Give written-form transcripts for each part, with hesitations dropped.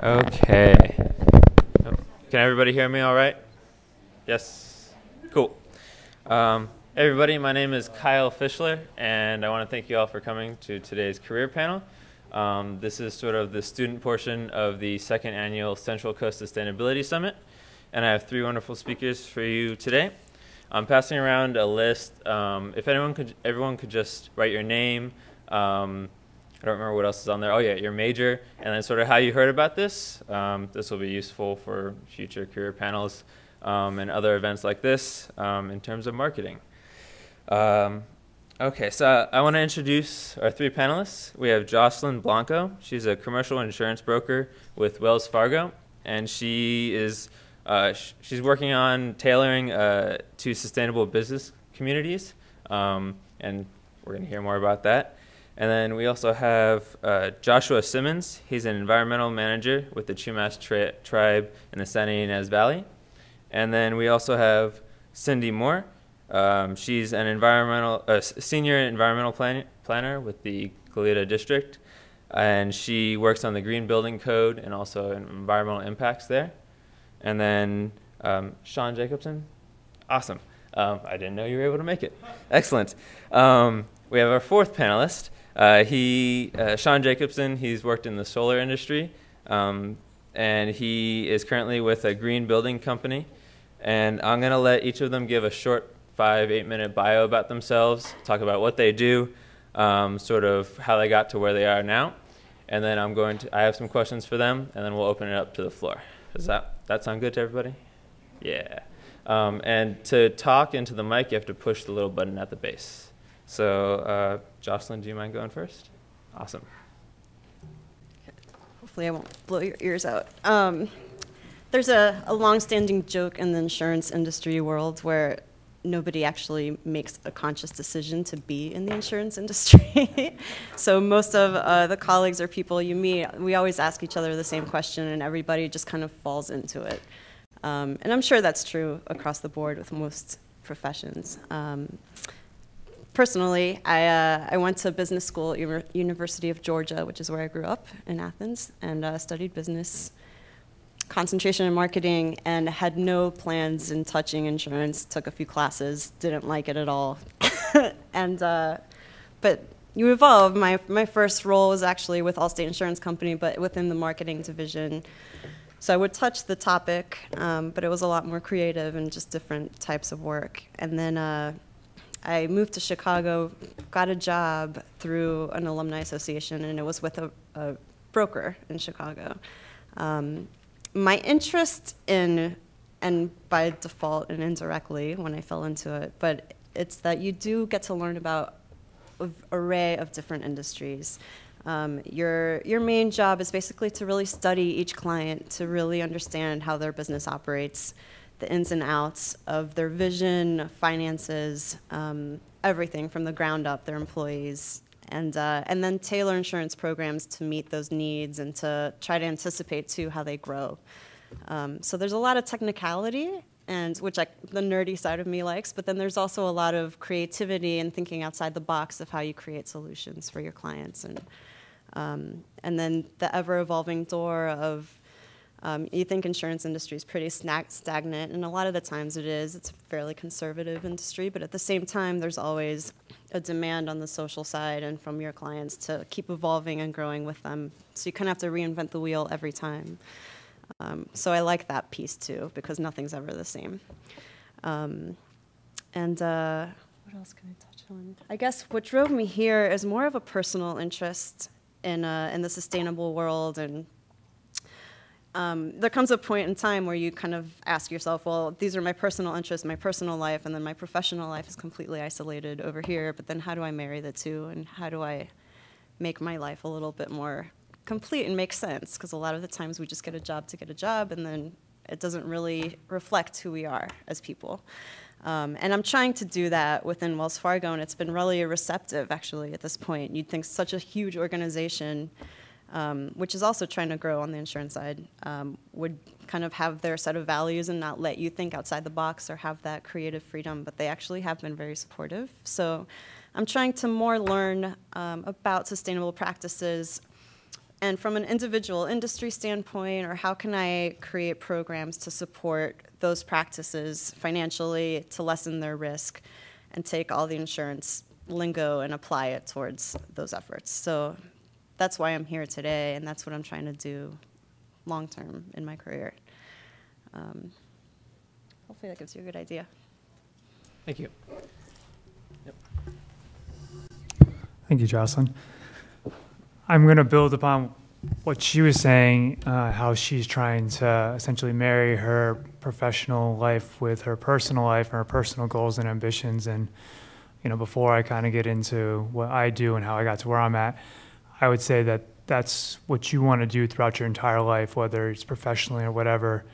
Okay. Oh, can everybody hear me all right? Yes? Cool. Everybody, my name is Kyle Fischler, and I want to thank you all for coming to today's career panel. This is sort of the student portion of the second annual Central Coast Sustainability Summit, and I have three wonderful speakers for you today. I'm passing around a list. If everyone could just write your name. I don't remember what else is on there. Oh yeah, your major, and then sort of how you heard about this. This will be useful for future career panels and other events like this in terms of marketing. Okay, so I want to introduce our three panelists. We have Jocelyn Blanco. She's a commercial insurance broker with Wells Fargo, and she is she's working on tailoring to sustainable business communities, and we're going to hear more about that. And then we also have Joshua Simmons. He's an environmental manager with the Chumash tribe in the Santa Ynez Valley. And then we also have Cindy Moore. She's an senior environmental planner with the Goleta District, and she works on the Green Building Code and also environmental impacts there. And then Shawn Jacobson. Awesome. I didn't know you were able to make it. Excellent. We have our fourth panelist. Shawn Jacobson, he's worked in the solar industry, and he is currently with a green building company. And I'm going to let each of them give a short 5-8 minute bio about themselves, talk about what they do, sort of how they got to where they are now. And then I have some questions for them, and then we'll open it up to the floor. Does that sound good to everybody? Yeah. And to talk into the mic, you have to push the little button at the base. So, Jocelyn, do you mind going first? Awesome. Hopefully I won't blow your ears out. There's a long-standing joke in the insurance industry world where nobody actually makes a conscious decision to be in the insurance industry. So most of the colleagues or people you meet, we always ask each other the same question, and everybody just kind of falls into it. And I'm sure that's true across the board with most professions. Personally, I went to business school at University of Georgia, which is where I grew up in Athens, and studied business, concentration in marketing, and had no plans in touching insurance. Took a few classes, didn't like it at all. But you evolve. My first role was actually with Allstate Insurance Company, but within the marketing division. So I would touch the topic, but it was a lot more creative and just different types of work. And then I moved to Chicago, got a job through an alumni association, and it was with a broker in Chicago. My interest in, and by default and indirectly when I fell into it, but it's that you do get to learn about an array of different industries. Your main job is basically to really study each client, to really understand how their business operates, the ins and outs of their vision, finances, everything from the ground up, their employees, and then tailor insurance programs to meet those needs and to try to anticipate, too, how they grow. So there's a lot of technicality, and which the nerdy side of me likes, but then there's also a lot of creativity and thinking outside the box of how you create solutions for your clients. And then the ever-evolving door of you think insurance industry is pretty stagnant, and a lot of the times it is. It's a fairly conservative industry, but at the same time, there's always a demand on the social side and from your clients to keep evolving and growing with them. So you kind of have to reinvent the wheel every time. So I like that piece, too, because nothing's ever the same. What else can I touch on? I guess what drove me here is more of a personal interest in the sustainable world, and there comes a point in time where you kind of ask yourself, well, these are my personal interests, my personal life, and then my professional life is completely isolated over here, but then how do I marry the two, and how do I make my life a little bit more complete and make sense? Because a lot of the times we just get a job to get a job, and then it doesn't really reflect who we are as people. And I'm trying to do that within Wells Fargo, and it's been really receptive, actually, at this point. You'd think such a huge organization, which is also trying to grow on the insurance side, would kind of have their set of values and not let you think outside the box or have that creative freedom, but they actually have been very supportive. So I'm trying to more learn about sustainable practices And from an individual industry standpoint, or how can I create programs to support those practices financially to lessen their risk and take all the insurance lingo and apply it towards those efforts. So that's why I'm here today, and that's what I'm trying to do long term in my career. Hopefully that gives you a good idea. Thank you. Yep. Thank you, Jocelyn. I'm going to build upon what she was saying, how she's trying to essentially marry her professional life with her personal life and her personal goals and ambitions. And, before I kind of get into what I do and how I got to where I'm at, I would say that that's what you want to do throughout your entire life, whether it's professionally or whatever.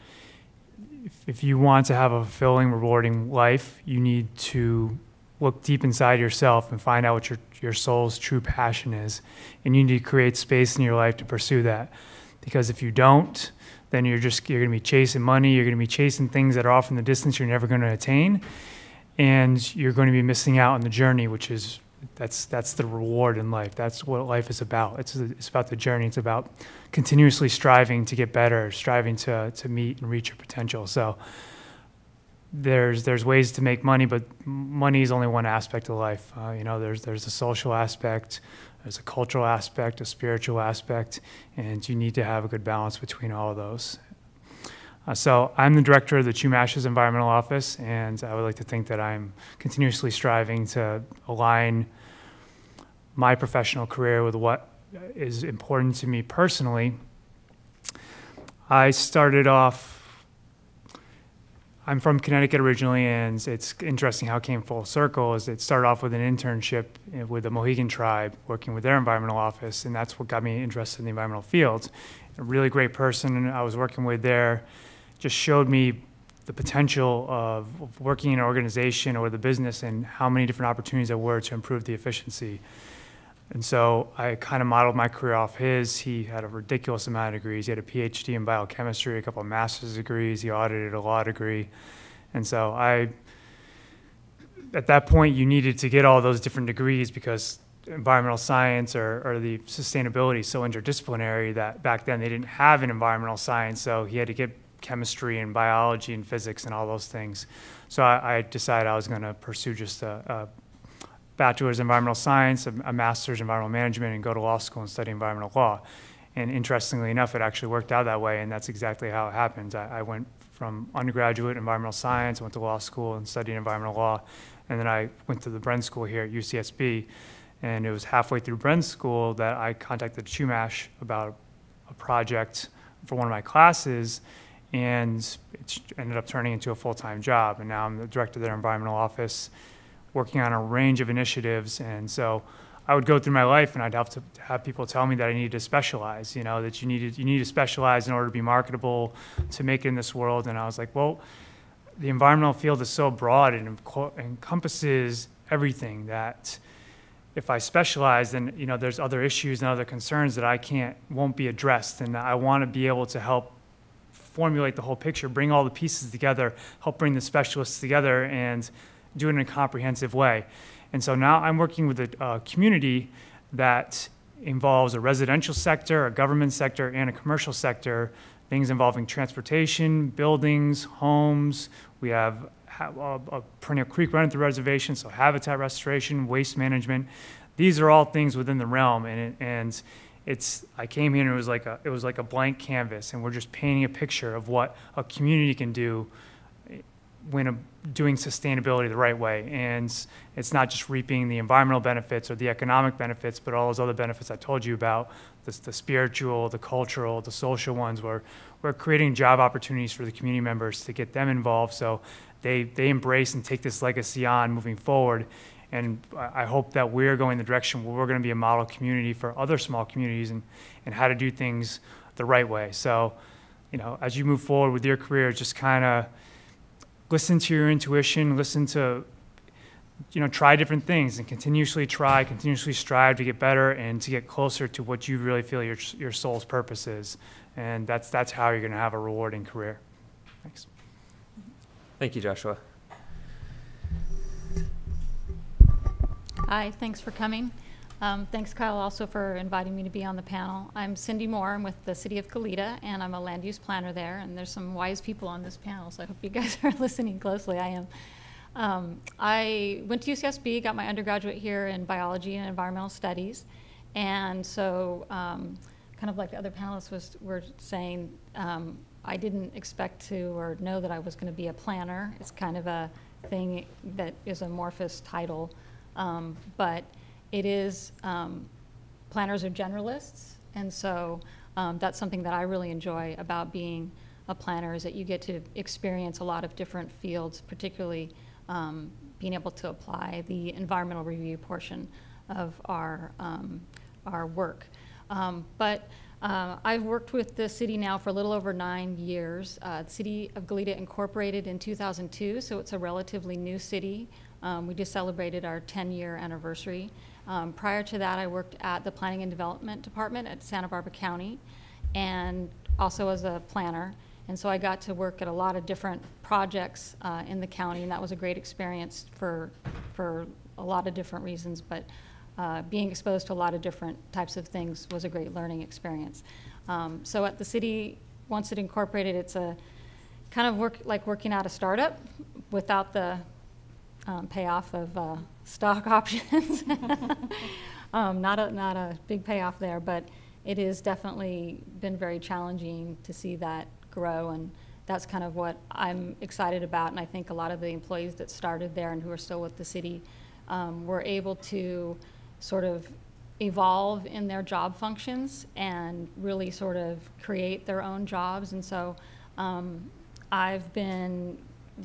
If you want to have a fulfilling, rewarding life, you need to look deep inside yourself and find out what your soul's true passion is. And you need to create space in your life to pursue that. Because if you don't, then you're going to be chasing money, you're going to be chasing things that are off in the distance you're never going to attain, and you're going to be missing out on the journey, which is, that's the reward in life. That's what life is about. It's about the journey. It's about continuously striving to get better, striving to meet and reach your potential. So there's ways to make money, but money is only one aspect of life. There's a social aspect, there's a cultural aspect, a spiritual aspect, and you need to have a good balance between all of those. So I'm the director of the Chumash's Environmental Office, and I would like to think that I'm continuously striving to align my professional career with what is important to me personally. I started off, I'm from Connecticut originally, and it's interesting how it came full circle. Is it started off with an internship with the Mohegan tribe, working with their environmental office, and that's what got me interested in the environmental field. A really great person I was working with there just showed me the potential of working in an organization or the business and how many different opportunities there were to improve the efficiency. And so I kind of modeled my career off his. He had a ridiculous amount of degrees. He had a PhD in biochemistry, a couple of master's degrees. He audited a law degree. And so at that point, you needed to get all those different degrees because environmental science or the sustainability is so interdisciplinary that back then they didn't have an environmental science. So he had to get chemistry and biology and physics and all those things. So I decided I was going to pursue just a bachelor's in environmental science, a master's in environmental management, and go to law school and study environmental law. And interestingly enough, it actually worked out that way, and that's exactly how it happened. I went from undergraduate environmental science, went to law school and studied environmental law, and then I went to the Bren School here at UCSB. And it was halfway through Bren School that I contacted Chumash about a project for one of my classes, and it ended up turning into a full-time job. And now I'm the director of their environmental office, working on a range of initiatives. And so I would go through my life and I'd have to have people tell me that I needed to specialize, that you need to specialize in order to be marketable, to make it in this world. And I was like, well, the environmental field is so broad and encompasses everything that if I specialize, then there's other issues and other concerns that won't be addressed. And I want to be able to help formulate the whole picture, bring all the pieces together, help bring the specialists together, and do it in a comprehensive way. And so now I'm working with a community that involves a residential sector, a government sector, and a commercial sector, things involving transportation, buildings, homes. We have a perennial creek running through reservation, so habitat restoration, waste management. These are all things within the realm, and I came here and it was like a blank canvas, and we're just painting a picture of what a community can do when doing sustainability the right way. And it's not just reaping the environmental benefits or the economic benefits, but all those other benefits I told you about, the spiritual, the cultural, the social ones, where we're creating job opportunities for the community members to get them involved so they embrace and take this legacy on moving forward. And I hope that we're going the direction where we're going to be a model community for other small communities and how to do things the right way. So, as you move forward with your career, just kind of listen to your intuition, listen to, try different things and continuously strive to get better and to get closer to what you really feel your soul's purpose is. And that's how you're going to have a rewarding career. Thanks. Thank you, Joshua. Hi, thanks for coming. Thanks, Kyle, also for inviting me to be on the panel. I'm Cindy Moore. I'm with the City of Goleta, and I'm a land use planner there. And there's some wise people on this panel, so I hope you guys are listening closely. I am. I went to UCSB, got my undergraduate here in biology and environmental studies. And so, kind of like the other panelists were saying, I didn't expect to or know that I was going to be a planner. It's kind of a thing that is amorphous title, but it is, planners are generalists, and so that's something that I really enjoy about being a planner, is that you get to experience a lot of different fields, particularly being able to apply the environmental review portion of our work. But I've worked with the city now for a little over 9 years. The City of Goleta incorporated in 2002, so it's a relatively new city. We just celebrated our 10-year anniversary. Prior to that, I worked at the Planning and Development Department at Santa Barbara County, and also as a planner. And so I got to work at a lot of different projects in the county, and that was a great experience for a lot of different reasons. But being exposed to a lot of different types of things was a great learning experience. So at the city, once it incorporated, it's a kind of like working at a startup without the payoff of stock options. Not a big payoff there, but it has definitely been very challenging to see that grow, and that's kind of what I'm excited about. And I think a lot of the employees that started there and who are still with the city were able to sort of evolve in their job functions and really sort of create their own jobs. And so I've been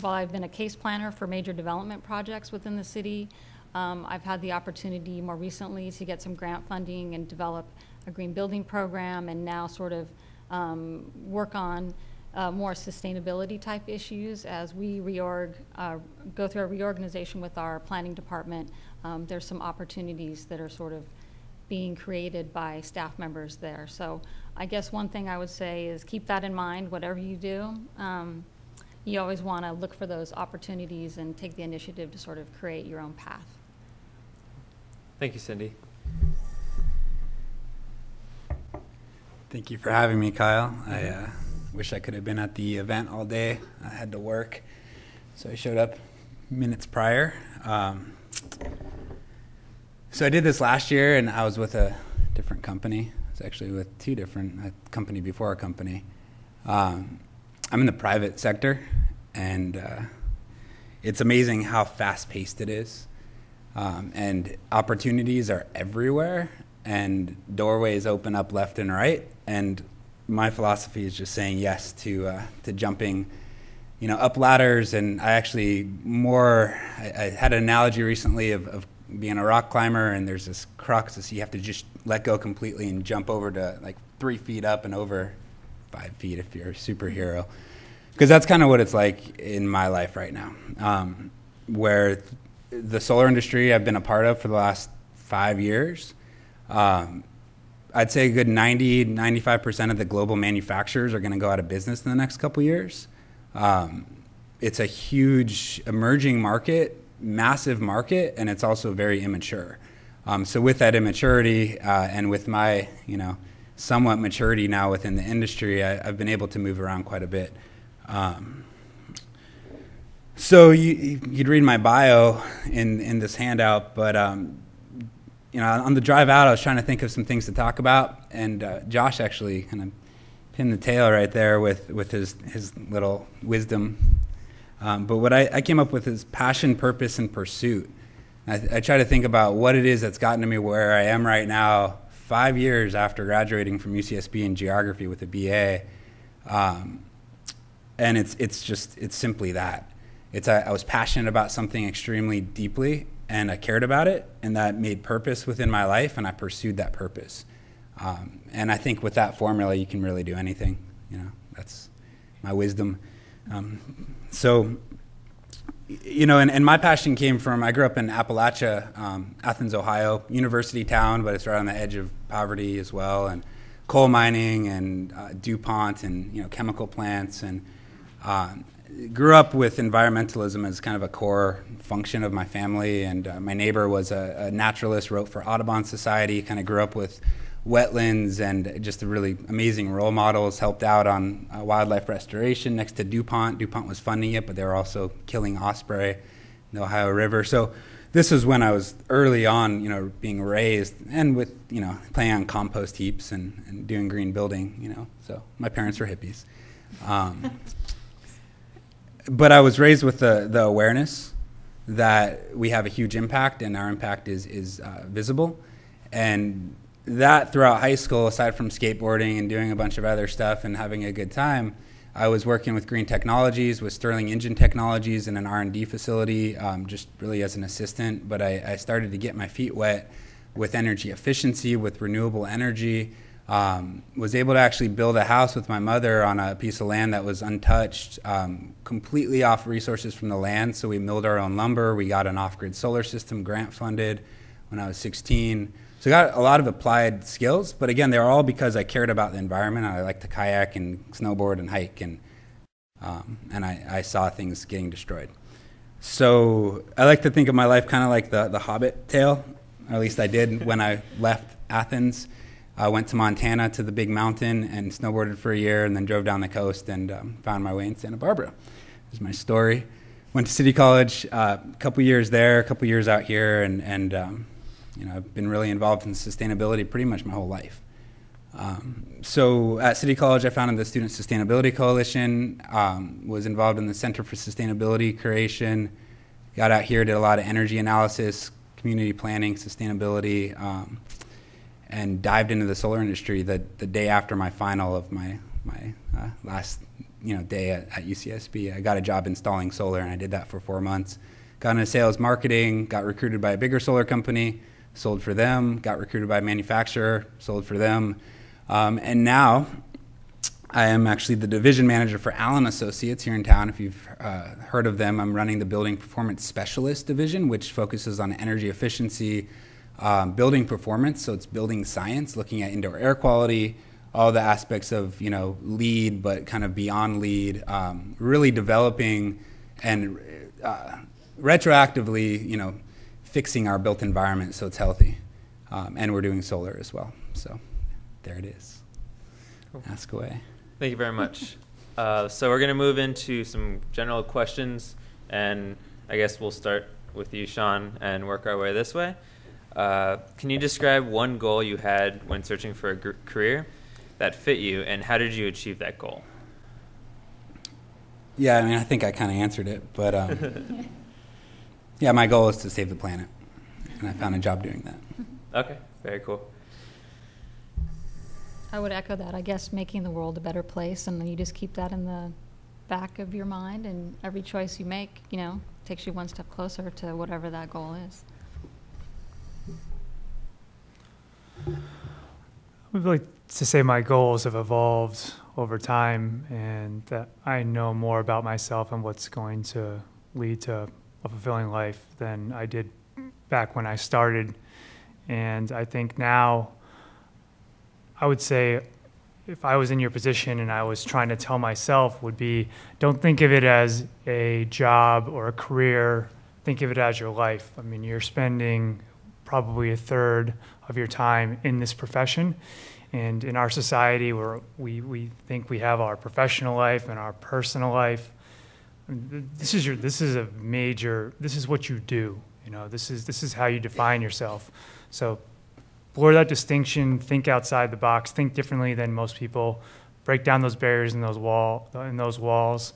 a case planner for major development projects within the city. I've had the opportunity more recently to get some grant funding and develop a green building program, and now sort of work on more sustainability type issues as we go through a reorganization with our planning department. There's some opportunities that are sort of being created by staff members there. So I guess one thing I would say is keep that in mind, whatever you do. You always want to look for those opportunities and take the initiative to sort of create your own path. Thank you, Cindy. Thank you for having me, Kyle. I wish I could have been at the event all day. I had to work, so I showed up minutes prior. So I did this last year, and I was with a different company. I was actually with two different, a company before a company. I'm in the private sector, and it's amazing how fast-paced it is. And opportunities are everywhere, and doorways open up left and right. And my philosophy is just saying yes to jumping, up ladders. And I actually I had an analogy recently of being a rock climber, and there's this crux, so you have to just let go completely and jump over to like 3 feet up and over 5 feet if you're a superhero. Because that's kind of what it's like in my life right now, where the solar industry I've been a part of for the last 5 years, I'd say a good 95% of the global manufacturers are going to go out of business in the next couple years. It's a huge emerging market, massive market, and it's also very immature. So with that immaturity and with my, somewhat maturity now within the industry, I've been able to move around quite a bit. So you'd read my bio in this handout, but on the drive out, I was trying to think of some things to talk about, and Josh actually kind of pinned the tail right there with his little wisdom. But what I came up with is passion, purpose, and pursuit. I try to think about what it is that's gotten to me where I am right now, 5 years after graduating from UCSB in geography with a BA. And it's simply that. I was passionate about something extremely deeply, and I cared about it, and that made purpose within my life, and I pursued that purpose. And I think with that formula, you can really do anything. That's my wisdom. And my passion came from, I grew up in Appalachia, Athens, Ohio, university town, but it's right on the edge of poverty as well, and coal mining and DuPont and chemical plants. And Grew up with environmentalism as kind of a core function of my family, and my neighbor was a naturalist, wrote for Audubon Society, kind of grew up with wetlands and just really amazing role models, helped out on wildlife restoration next to DuPont. DuPont was funding it, but they were also killing osprey in the Ohio River. So this was when I was early on, being raised and with, playing on compost heaps and doing green building, so my parents were hippies. But I was raised with the awareness that we have a huge impact and our impact is visible. And that throughout high school, aside from skateboarding and doing a bunch of other stuff and having a good time, I was working with Green Technologies, with Sterling Engine Technologies in an R&D facility, just really as an assistant. But I started to get my feet wet with energy efficiency, with renewable energy. Was able to actually build a house with my mother on a piece of land that was untouched, completely off resources from the land. So we milled our own lumber. We got an off-grid solar system grant funded when I was 16. So I got a lot of applied skills, but again, they're all because I cared about the environment. I like to kayak and snowboard and hike, and I saw things getting destroyed. So I like to think of my life kind of like the Hobbit tale, or at least I did when I left Athens. I went to Montana to the big mountain and snowboarded for a year, and then drove down the coast and found my way in Santa Barbara. This is my story. Went to City College, a couple years there, a couple years out here, and I've been really involved in sustainability pretty much my whole life. So at City College, I founded the Student Sustainability Coalition, was involved in the Center for Sustainability Creation, got out here, did a lot of energy analysis, community planning, sustainability, and dived into the solar industry the day after my final of my last day at UCSB. I got a job installing solar, and I did that for 4 months. Got into sales marketing, got recruited by a bigger solar company, sold for them, got recruited by a manufacturer, sold for them. And now I am actually the division manager for Allen Associates here in town. If you've heard of them, I'm running the Building Performance Specialist division, which focuses on energy efficiency, building performance. So it's building science, looking at indoor air quality, all the aspects of, LEED, but kind of beyond LEED, really developing and retroactively, fixing our built environment so it's healthy. And we're doing solar as well. So there it is. Cool. Ask away. Thank you very much. So we're going to move into some general questions, and I guess we'll start with you, Shawn, and work our way this way. Can you describe one goal you had when searching for a career that fit you, and how did you achieve that goal? Yeah, I think I kind of answered it, but yeah, my goal is to save the planet, and I found a job doing that. Okay, very cool. I would echo that. I guess making the world a better place, and you just keep that in the back of your mind, and every choice you make, takes you one step closer to whatever that goal is. I would like to say my goals have evolved over time, and that I know more about myself and what's going to lead to a fulfilling life than I did back when I started. And I think now, I would say, if I was in your position and I was trying to tell myself, would be, don't think of it as a job or a career, think of it as your life. You're spending probably a third of your time in this profession. And in our society, where we think we have our professional life and our personal life, this is what you do. This is how you define yourself. So blur that distinction, think outside the box, think differently than most people, break down those barriers in those walls,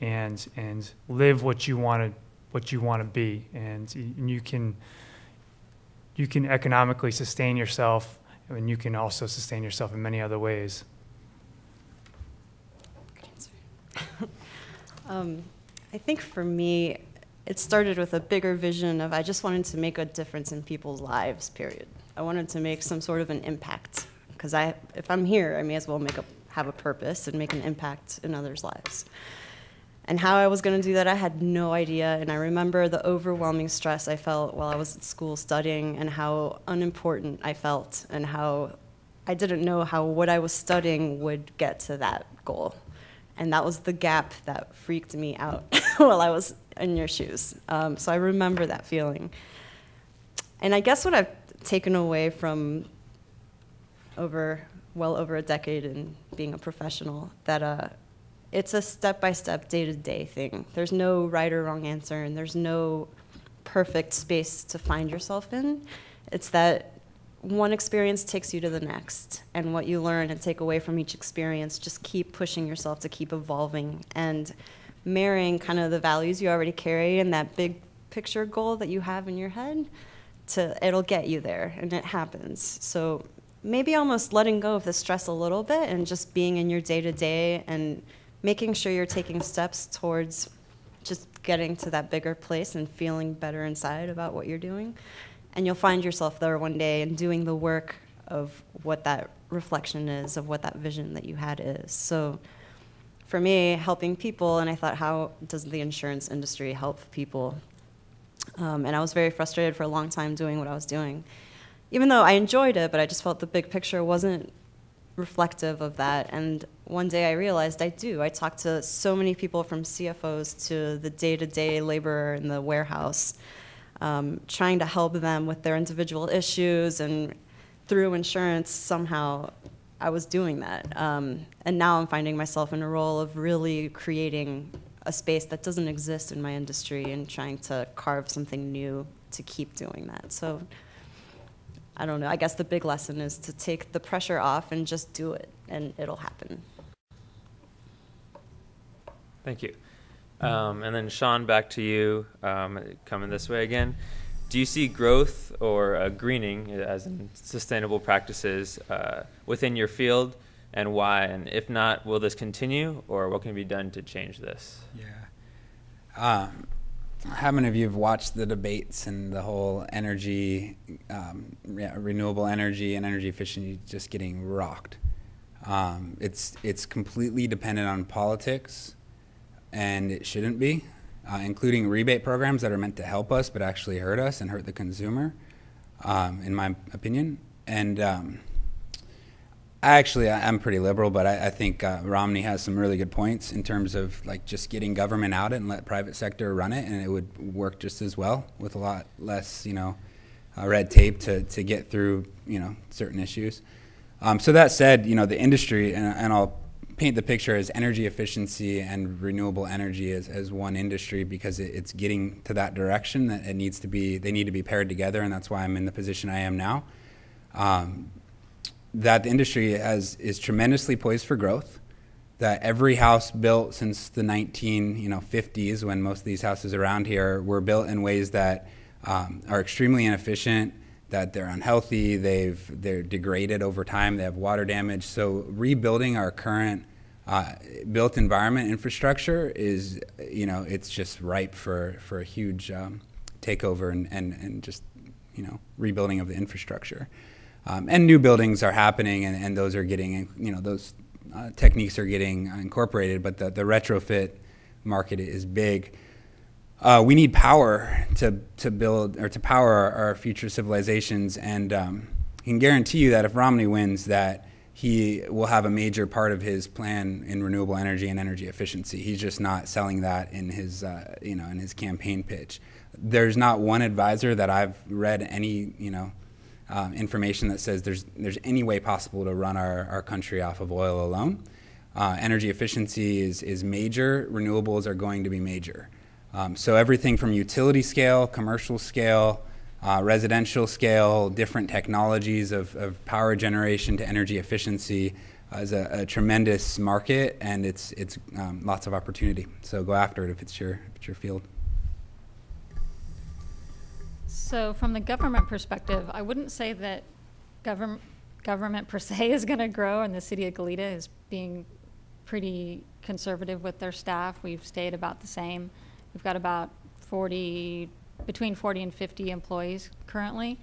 and live what you want to be. And you can economically sustain yourself, and you can also sustain yourself in many other ways. Good answer. I think for me, it started with a bigger vision of I just wanted to make a difference in people's lives, period. I wanted to make some sort of an impact, because if I'm here, I may as well have a purpose and make an impact in others' lives. And how I was going to do that, I had no idea. And I remember the overwhelming stress I felt while I was at school studying, and how unimportant I felt, and how I didn't know how what I was studying would get to that goal. And that was the gap that freaked me out while I was in your shoes. So I remember that feeling. And I guess what I've taken away from well over a decade in being a professional, that it's a step-by-step, day-to-day thing. There's no right or wrong answer, and there's no perfect space to find yourself in. It's that one experience takes you to the next, and what you learn and take away from each experience, just keep pushing yourself to keep evolving and marrying kind of the values you already carry and that big picture goal that you have in your head. It'll get you there, and it happens. So maybe almost letting go of the stress a little bit and just being in your day-to-day and making sure you're taking steps towards just getting to that bigger place and feeling better inside about what you're doing. And you'll find yourself there one day and doing the work of what that reflection is, of what that vision that you had is. So for me, helping people, and I thought, how does the insurance industry help people? And I was very frustrated for a long time doing what I was doing. Even though I enjoyed it, but I just felt the big picture wasn't reflective of that. And one day I realized I do. I talked to so many people, from CFOs to the day-to-day laborer in the warehouse, trying to help them with their individual issues, and through insurance, somehow I was doing that. And now I'm finding myself in a role of really creating a space that doesn't exist in my industry and trying to carve something new to keep doing that. So I don't know, I guess the big lesson is to take the pressure off and just do it, and it'll happen. Thank you. And then Shawn, back to you, coming this way again. Do you see growth or greening, as in sustainable practices, within your field, and why? And if not, will this continue, or what can be done to change this? Yeah. How many of you have watched the debates and the whole energy, renewable energy and energy efficiency just getting rocked? It's completely dependent on politics, and it shouldn't be, including rebate programs that are meant to help us but actually hurt us and hurt the consumer, in my opinion. And I'm pretty liberal, but I think Romney has some really good points in terms of like just getting government out and let private sector run it, and it would work just as well with a lot less, red tape to get through, certain issues. So that said, the industry, and I'll paint the picture as energy efficiency and renewable energy as one industry, because it's getting to that direction that they need to be paired together, and that's why I'm in the position I am now. That the industry is tremendously poised for growth, that every house built since the 1950s, when most of these houses around here were built in ways that are extremely inefficient, that they're unhealthy, they're degraded over time, they have water damage. So rebuilding our current built environment infrastructure is, it's just ripe for a huge takeover and just, rebuilding of the infrastructure. And new buildings are happening, and those are getting, those techniques are getting incorporated, but the retrofit market is big. We need power to build or to power our future civilizations, and I can guarantee you that if Romney wins, that he will have a major part of his plan in renewable energy and energy efficiency. He's just not selling that in his, in his campaign pitch. There's not one advisor that I've read any, information that says there's any way possible to run our country off of oil alone. Energy efficiency is major. Renewables are going to be major. So everything from utility scale, commercial scale, residential scale, different technologies of power generation to energy efficiency is a tremendous market, and it's lots of opportunity. So go after it if it's your field. So from the government perspective, I wouldn't say that government per se is going to grow, and the city of Goleta is being pretty conservative with their staff. We've stayed about the same. We've got about between 40 and 50 employees currently,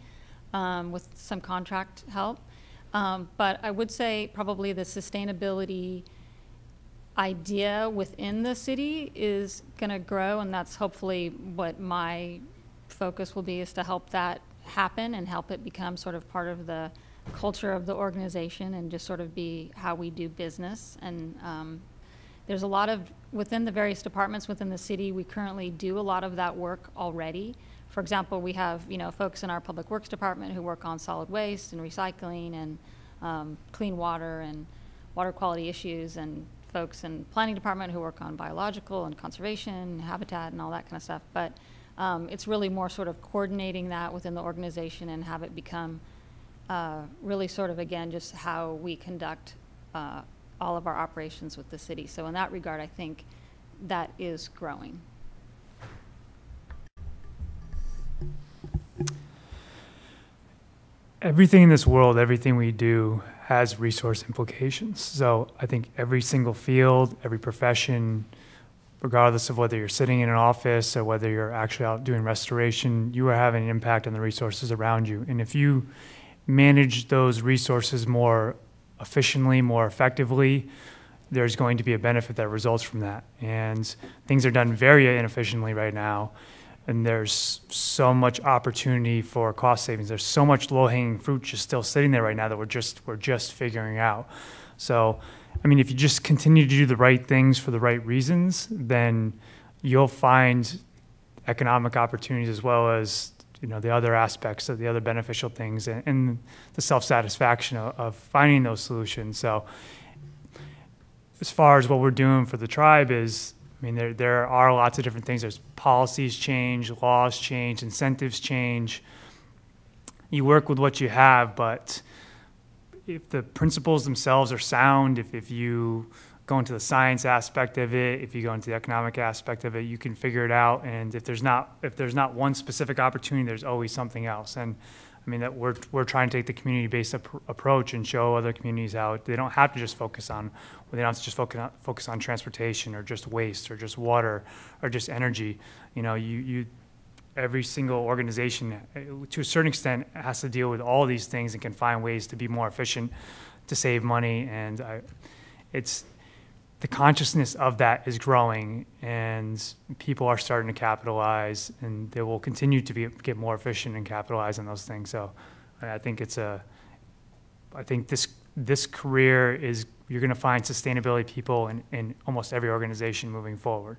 with some contract help. But I would say probably the sustainability idea within the city is going to grow, and that's hopefully what my focus will be, is to help that happen and help it become sort of part of the culture of the organization and just sort of be how we do business. And There's a lot of, within the various departments within the city, we currently do a lot of that work already. For example, we have, folks in our Public Works Department who work on solid waste and recycling and clean water and water quality issues, and folks in Planning Department who work on biological and conservation, habitat, and all that kind of stuff. But it's really more sort of coordinating that within the organization and have it become really sort of, again, just how we conduct all of our operations with the city. So in that regard, I think that is growing. Everything in this world, everything we do has resource implications. So I think every single field, every profession, regardless of whether you're sitting in an office or whether you're actually out doing restoration, you are having an impact on the resources around you. And if you manage those resources more efficiently, more effectively, there's going to be a benefit that results from that. And things are done very inefficiently right now. And there's so much opportunity for cost savings. There's so much low-hanging fruit just still sitting there right now that we're just figuring out. So, I mean, if you just continue to do the right things for the right reasons, then you'll find economic opportunities as well as the other aspects of the other beneficial things and the self-satisfaction of finding those solutions. So, as far as what we're doing for the tribe is, I mean, there are lots of different things. There's policies change, laws change, incentives change. You work with what you have, but if the principles themselves are sound, if you go into the science aspect of it, if you go into the economic aspect of it, you can figure it out. And if there's not one specific opportunity, there's always something else. And I mean, that we're trying to take the community-based approach and show other communities how they don't have to just focus on transportation or just waste or just water or just energy. Every single organization, to a certain extent, has to deal with all these things and can find ways to be more efficient, to save money, and it's the consciousness of that is growing, and people are starting to capitalize, and they will continue to get more efficient and capitalize on those things. So, I think this career is, you're going to find sustainability people in almost every organization moving forward.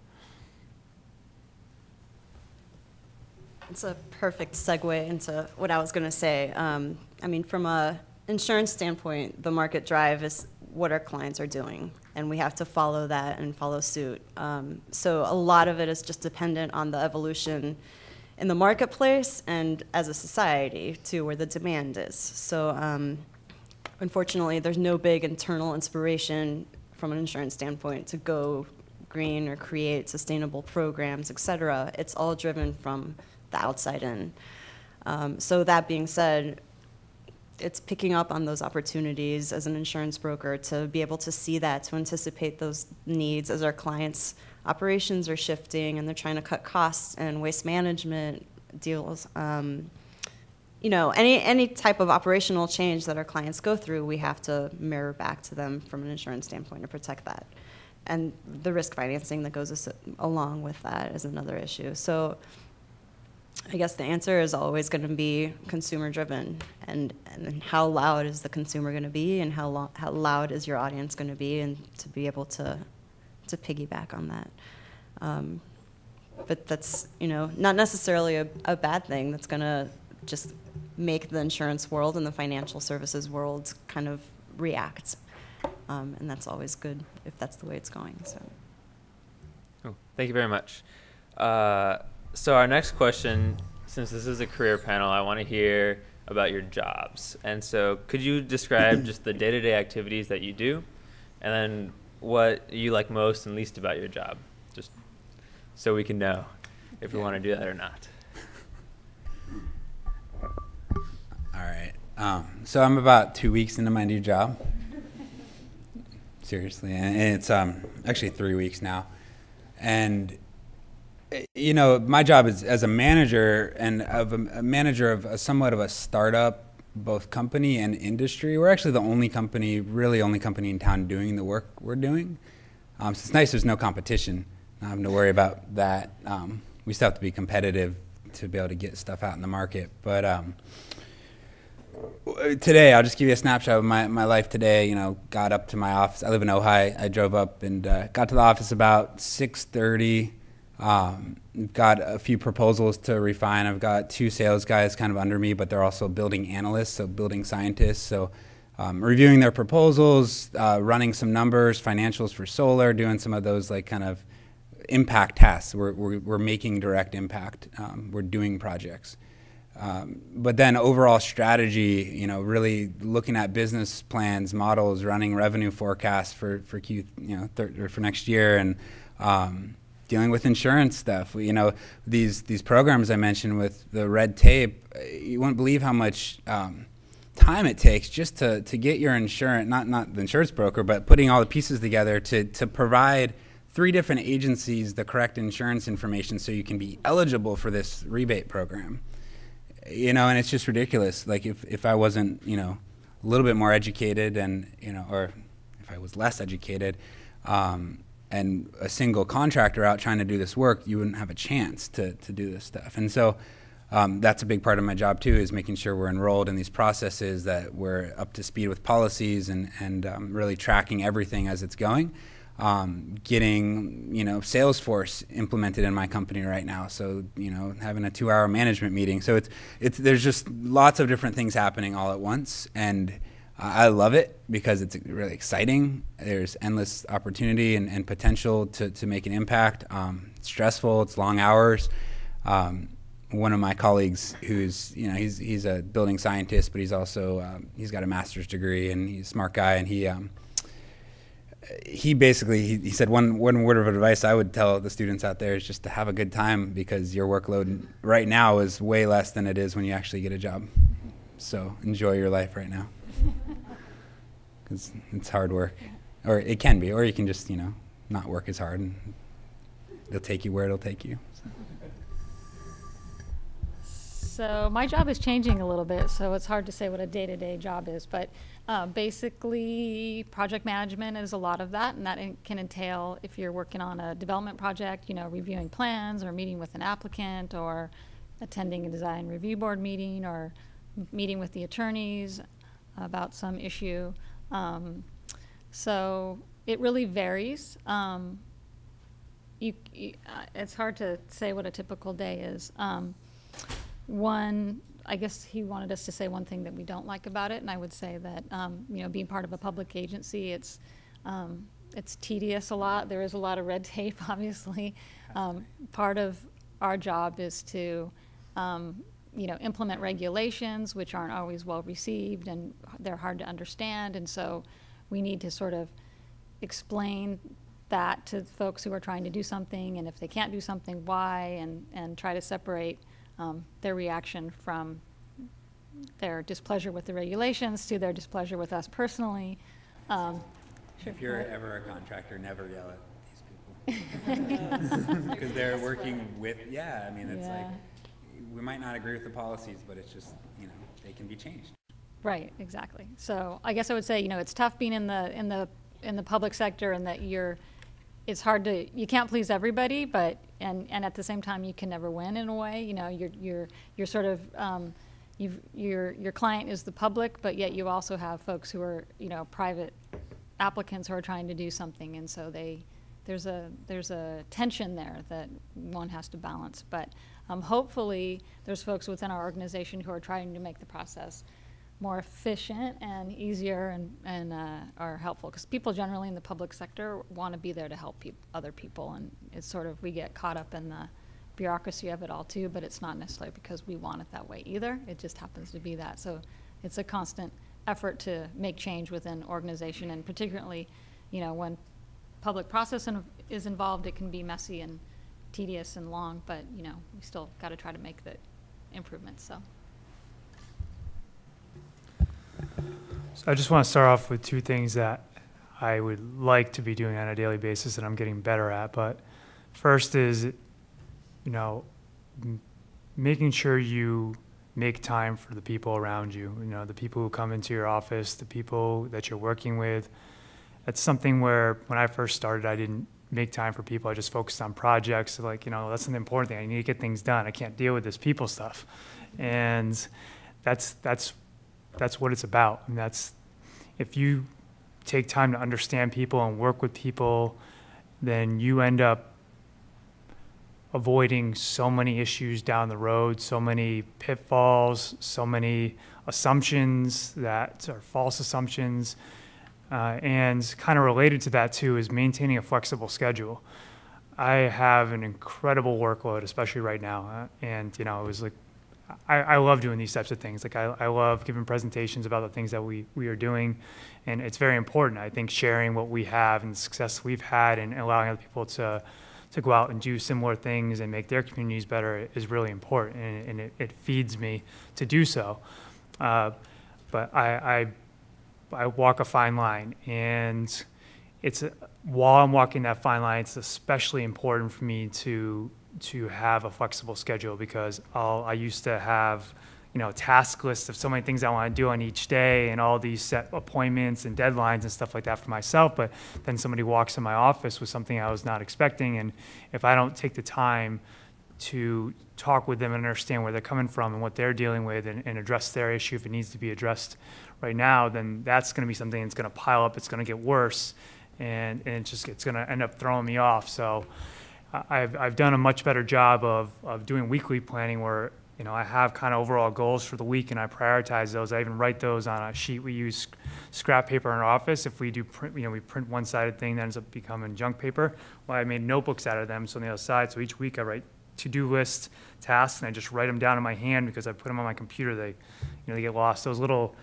It's a perfect segue into what I was going to say. I mean, from a insurance standpoint, the market drive is what our clients are doing, and we have to follow that and follow suit. So a lot of it is just dependent on the evolution in the marketplace and as a society to where the demand is. So unfortunately, there's no big internal inspiration from an insurance standpoint to go green or create sustainable programs, et cetera. It's all driven from the outside in. So that being said, it's picking up on those opportunities as an insurance broker to be able to see that, to anticipate those needs as our clients' operations are shifting and they're trying to cut costs and waste management deals. Any type of operational change that our clients go through, we have to mirror back to them from an insurance standpoint to protect that. And the risk financing that goes along with that is another issue. So I guess the answer is always going to be consumer driven, and how loud is the consumer going to be, and how loud is your audience going to be, and to be able to piggyback on that. But that's not necessarily a bad thing. That's going to just make the insurance world and the financial services world kind of react, and that's always good if that's the way it's going. So. Oh, thank you very much. So our next question, since this is a career panel, I want to hear about your jobs. And so could you describe just the day-to-day activities that you do, and then what you like most and least about your job, just so we can know if we want to do that or not. All right. So I'm about 2 weeks into my new job. Seriously. And it's actually 3 weeks now. And my job is as a manager, and of a manager of somewhat of a startup, both company and industry. We're actually the only company in town doing the work we're doing. So it's nice there's no competition. Not having to worry about that. We still have to be competitive to be able to get stuff out in the market. But Today, I'll just give you a snapshot of my life today. Got up to my office. I live in Ojai. I drove up and got to the office about 6:30. We've got a few proposals to refine. I've got 2 sales guys kind of under me, but they're also building analysts, so building scientists. So reviewing their proposals, running some numbers, financials for solar, doing some of those like kind of impact tasks. We're making direct impact. We're doing projects. But then overall strategy, really looking at business plans, models, running revenue forecasts for for next year, and dealing with insurance stuff. These programs I mentioned with the red tape, you wouldn't believe how much time it takes just to get your insurance, not the insurance broker, but putting all the pieces together to provide 3 different agencies the correct insurance information so you can be eligible for this rebate program. And it's just ridiculous. Like if I wasn't, a little bit more educated and, or if I was less educated, and a single contractor out trying to do this work, you wouldn't have a chance to do this stuff. And so that's a big part of my job too, is making sure we're enrolled in these processes, that we're up to speed with policies and really tracking everything as it's going. Getting, Salesforce implemented in my company right now. So, having a 2-hour management meeting. So there's just lots of different things happening all at once. And I love it because it's really exciting. There's endless opportunity and potential to make an impact. It's stressful. It's long hours. One of my colleagues who's, he's a building scientist, but he's also, he's got a master's degree and he's a smart guy. And he basically, he said one word of advice I would tell the students out there is just to have a good time, because your workload right now is way less than it is when you actually get a job. So enjoy your life right now, because it's hard work, or it can be, or you can just, not work as hard and it'll take you where it'll take you. So my job is changing a little bit, so it's hard to say what a day-to-day job is, but basically project management is a lot of that, and that can entail, if you're working on a development project, reviewing plans or meeting with an applicant or attending a design review board meeting or meeting with the attorneys about some issue. So it really varies. It's hard to say what a typical day is. I guess he wanted us to say one thing that we don't like about it, and I would say that being part of a public agency, it's tedious a lot. There is a lot of red tape, obviously. Part of our job is to implement regulations, which aren't always well received and they're hard to understand, and so we need to sort of explain that to folks who are trying to do something, and if they can't do something, why, and try to separate their reaction from their displeasure with the regulations to their displeasure with us personally. Sure. If you're ever a contractor, never yell at these people. Because they're working with, it's like, we might not agree with the policies, but it's just, they can be changed. Right, exactly. So I guess I would say, it's tough being in the public sector, and that it's hard you can't please everybody, but and at the same time you can never win in a way. You're sort of your client is the public, but yet you also have folks who are private applicants who are trying to do something, and so there's a tension there that one has to balance. But hopefully there's folks within our organization who are trying to make the process more efficient and easier and are helpful, because people generally in the public sector want to be there to help other people, and it's sort of, we get caught up in the bureaucracy of it all too, but it's not necessarily because we want it that way either. It just happens to be that. So it's a constant effort to make change within organization, and particularly when public process is involved, it can be messy and tedious and long, but we still got to try to make the improvements. So I just want to start off with 2 things that I would like to be doing on a daily basis that I'm getting better at. But first is, making sure you make time for the people around you, the people who come into your office, the people that you're working with. That's something where when I first started, I didn't make time for people. I just focused on projects. So that's an important thing. I need to get things done. I can't deal with this people stuff. And that's that's what it's about. And that's, if you take time to understand people and work with people, then you end up avoiding so many issues down the road, so many pitfalls, so many assumptions that are false assumptions. And kind of related to that too is maintaining a flexible schedule. I have an incredible workload, especially right now. And, it was like, I love doing these types of things. Like I love giving presentations about the things that we are doing. And it's very important. I think sharing what we have and the success we've had and allowing other people to go out and do similar things and make their communities better is really important. And it feeds me to do so. But I walk a fine line, and while I'm walking that fine line, it's especially important for me to have a flexible schedule, because I used to have a task list of so many things I want to do on each day and all these set appointments and deadlines and stuff like that for myself. But then somebody walks in my office with something I was not expecting, and if I don't take the time to talk with them and understand where they're coming from and what they're dealing with and address their issue if it needs to be addressed right now, then that's going to be something that's going to pile up. It's going to get worse, and it's going to end up throwing me off. So I've done a much better job of doing weekly planning where I have kind of overall goals for the week, and I prioritize those. I even write those on a sheet. We use scrap paper in our office. If we do print, we print one-sided thing that ends up becoming junk paper. Well, I made notebooks out of them, so on the other side. So each week I write to-do list tasks, and I just write them down in my hand because I put them on my computer. They get lost. Those little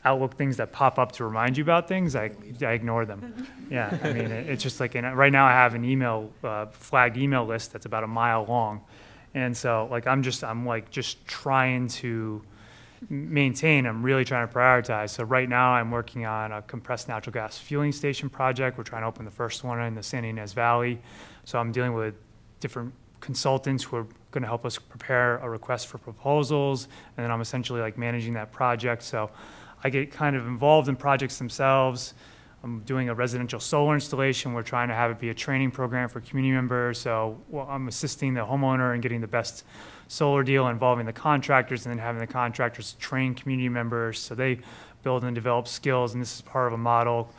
Outlook things that pop up to remind you about things, I ignore them. Yeah, I mean, it's just like, right now I have an flagged email list that's about a mile long. And so I'm just trying to maintain, I'm really trying to prioritize. So right now I'm working on a compressed natural gas fueling station project. We're trying to open the first one in the San Ynez Valley. So I'm dealing with different consultants who are going to help us prepare a request for proposals. And then I'm essentially managing that project. So I get kind of involved in projects themselves. I'm doing a residential solar installation. We're trying to have it be a training program for community members. So I'm assisting the homeowner in getting the best solar deal, involving the contractors, and then having the contractors train community members so they build and develop skills. And this is part of a model.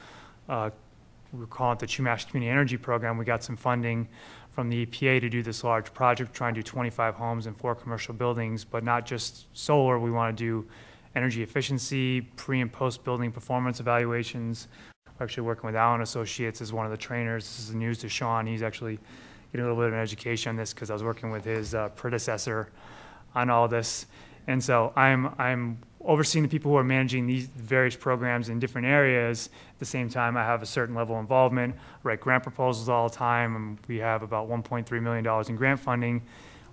We call it the Chumash Community Energy Program. We got some funding from the EPA to do this large project, trying to do 25 homes and 4 commercial buildings, but not just solar. We want to do energy efficiency, pre- and post-building performance evaluations. We're actually working with Allen Associates as one of the trainers. This is the news to Shawn. He's actually getting a little bit of an education on this because I was working with his predecessor on all this. And so I'm overseeing the people who are managing these various programs in different areas. At the same time, I have a certain level of involvement. I write grant proposals all the time, and we have about $1.3 million in grant funding,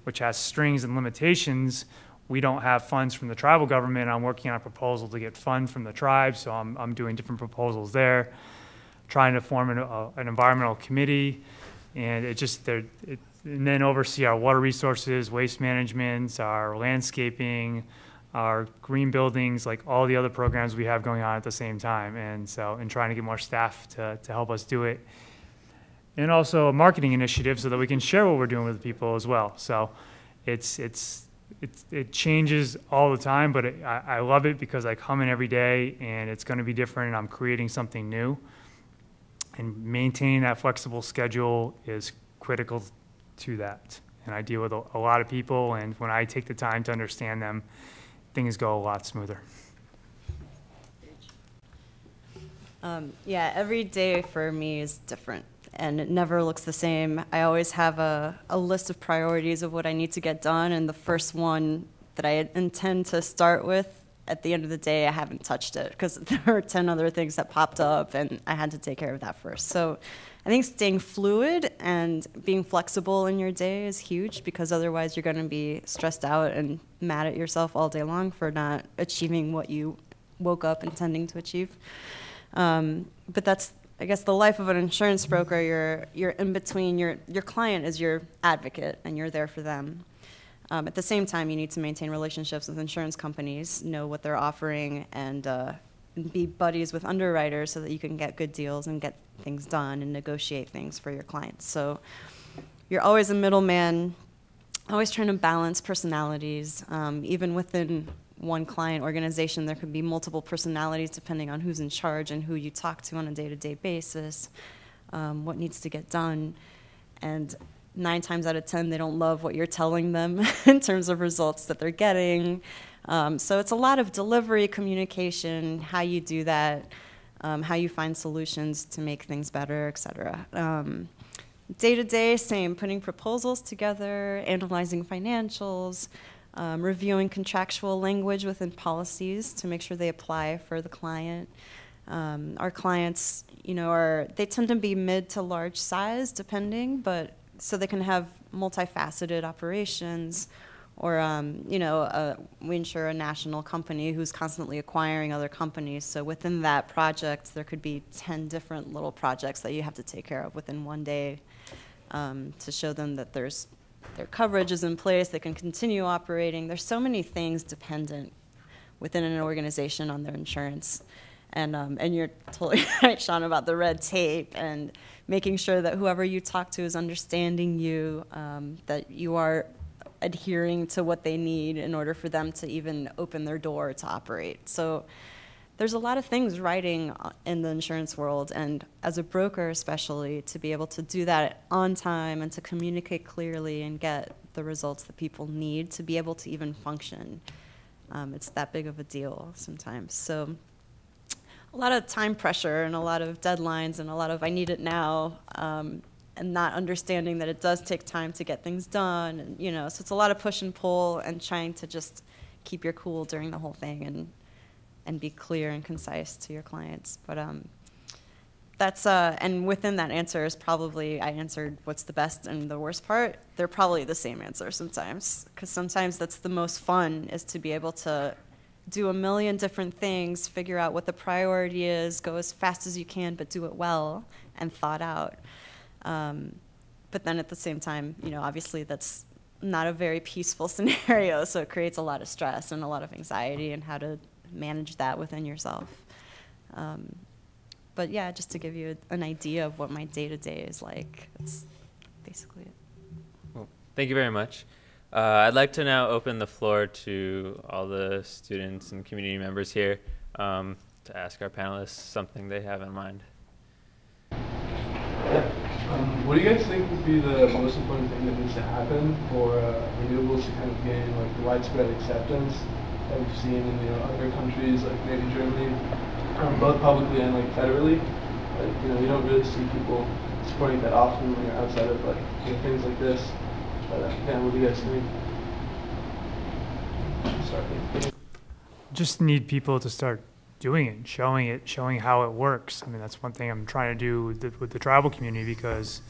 which has strings and limitations. We don't have funds from the tribal government. I'm working on a proposal to get funds from the tribe, so I'm doing different proposals there, trying to form an environmental committee, and and then oversee our water resources, waste management, our landscaping, our green buildings, all the other programs we have going on at the same time, and trying to get more staff to help us do it, and also a marketing initiative so that we can share what we're doing with people as well. So it changes all the time, but I love it because I come in every day and it's going to be different, and I'm creating something new. And maintaining that flexible schedule is critical to that. And I deal with a lot of people, and when I take the time to understand them, things go a lot smoother. Yeah, every day for me is different, and it never looks the same. I always have a list of priorities of what I need to get done, and the first one that I intend to start with, at the end of the day, I haven't touched it because there are 10 other things that popped up, and I had to take care of that first. So I think staying fluid and being flexible in your day is huge, because otherwise you're going to be stressed out and mad at yourself all day long for not achieving what you woke up intending to achieve. But that's, I guess, the life of an insurance broker. You're in between. Your client is your advocate, and you're there for them. At the same time, you need to maintain relationships with insurance companies, know what they're offering, and be buddies with underwriters so that you can get good deals and get things done and negotiate things for your clients. So you're always a middleman, always trying to balance personalities, even within one client organization, there could be multiple personalities depending on who's in charge and who you talk to on a day-to-day basis, what needs to get done. And 9 times out of 10, they don't love what you're telling them in terms of results that they're getting. So it's a lot of delivery, communication, how you do that, how you find solutions to make things better, et cetera. Day-to-day, same, putting proposals together, analyzing financials, reviewing contractual language within policies to make sure they apply for the client. Our clients, they tend to be mid to large size, depending, but so they can have multifaceted operations, or we insure a national company who's constantly acquiring other companies. So within that project, there could be 10 different little projects that you have to take care of within one day, to show them that their coverage is in place, they can continue operating. There's so many things dependent within an organization on their insurance. And you're totally right, Shawn, about the red tape and making sure that whoever you talk to is understanding you, that you are adhering to what they need in order for them to even open their door to operate. So there's a lot of things riding in the insurance world, and as a broker especially, to be able to do that on time and to communicate clearly and get the results that people need to be able to even function. It's that big of a deal sometimes. So a lot of time pressure and a lot of deadlines and a lot of I need it now, and not understanding that it does take time to get things done. And, so it's a lot of push and pull and trying to just keep your cool during the whole thing and be clear and concise to your clients. But that's, and within that answer is probably, I answered what's the best and the worst part. They're probably the same answer sometimes, because sometimes that's the most fun, is to be able to do a million different things, figure out what the priority is, go as fast as you can, but do it well and thought out. But then at the same time, obviously that's not a very peaceful scenario, so it creates a lot of stress and a lot of anxiety and how to manage that within yourself. But yeah, just to give you an idea of what my day-to-day is like, that's basically it. Well, thank you very much. I'd like to now open the floor to all the students and community members here to ask our panelists something they have in mind. What do you guys think would be the most important thing that needs to happen for renewables to kind of gain the widespread acceptance that we've seen in other countries, like maybe Germany, both publicly and federally? You don't really see people supporting that often when you're outside of things like this. But yeah, what do you guys think? Just need people to start doing it, showing how it works. I mean, that's one thing I'm trying to do with the tribal community, because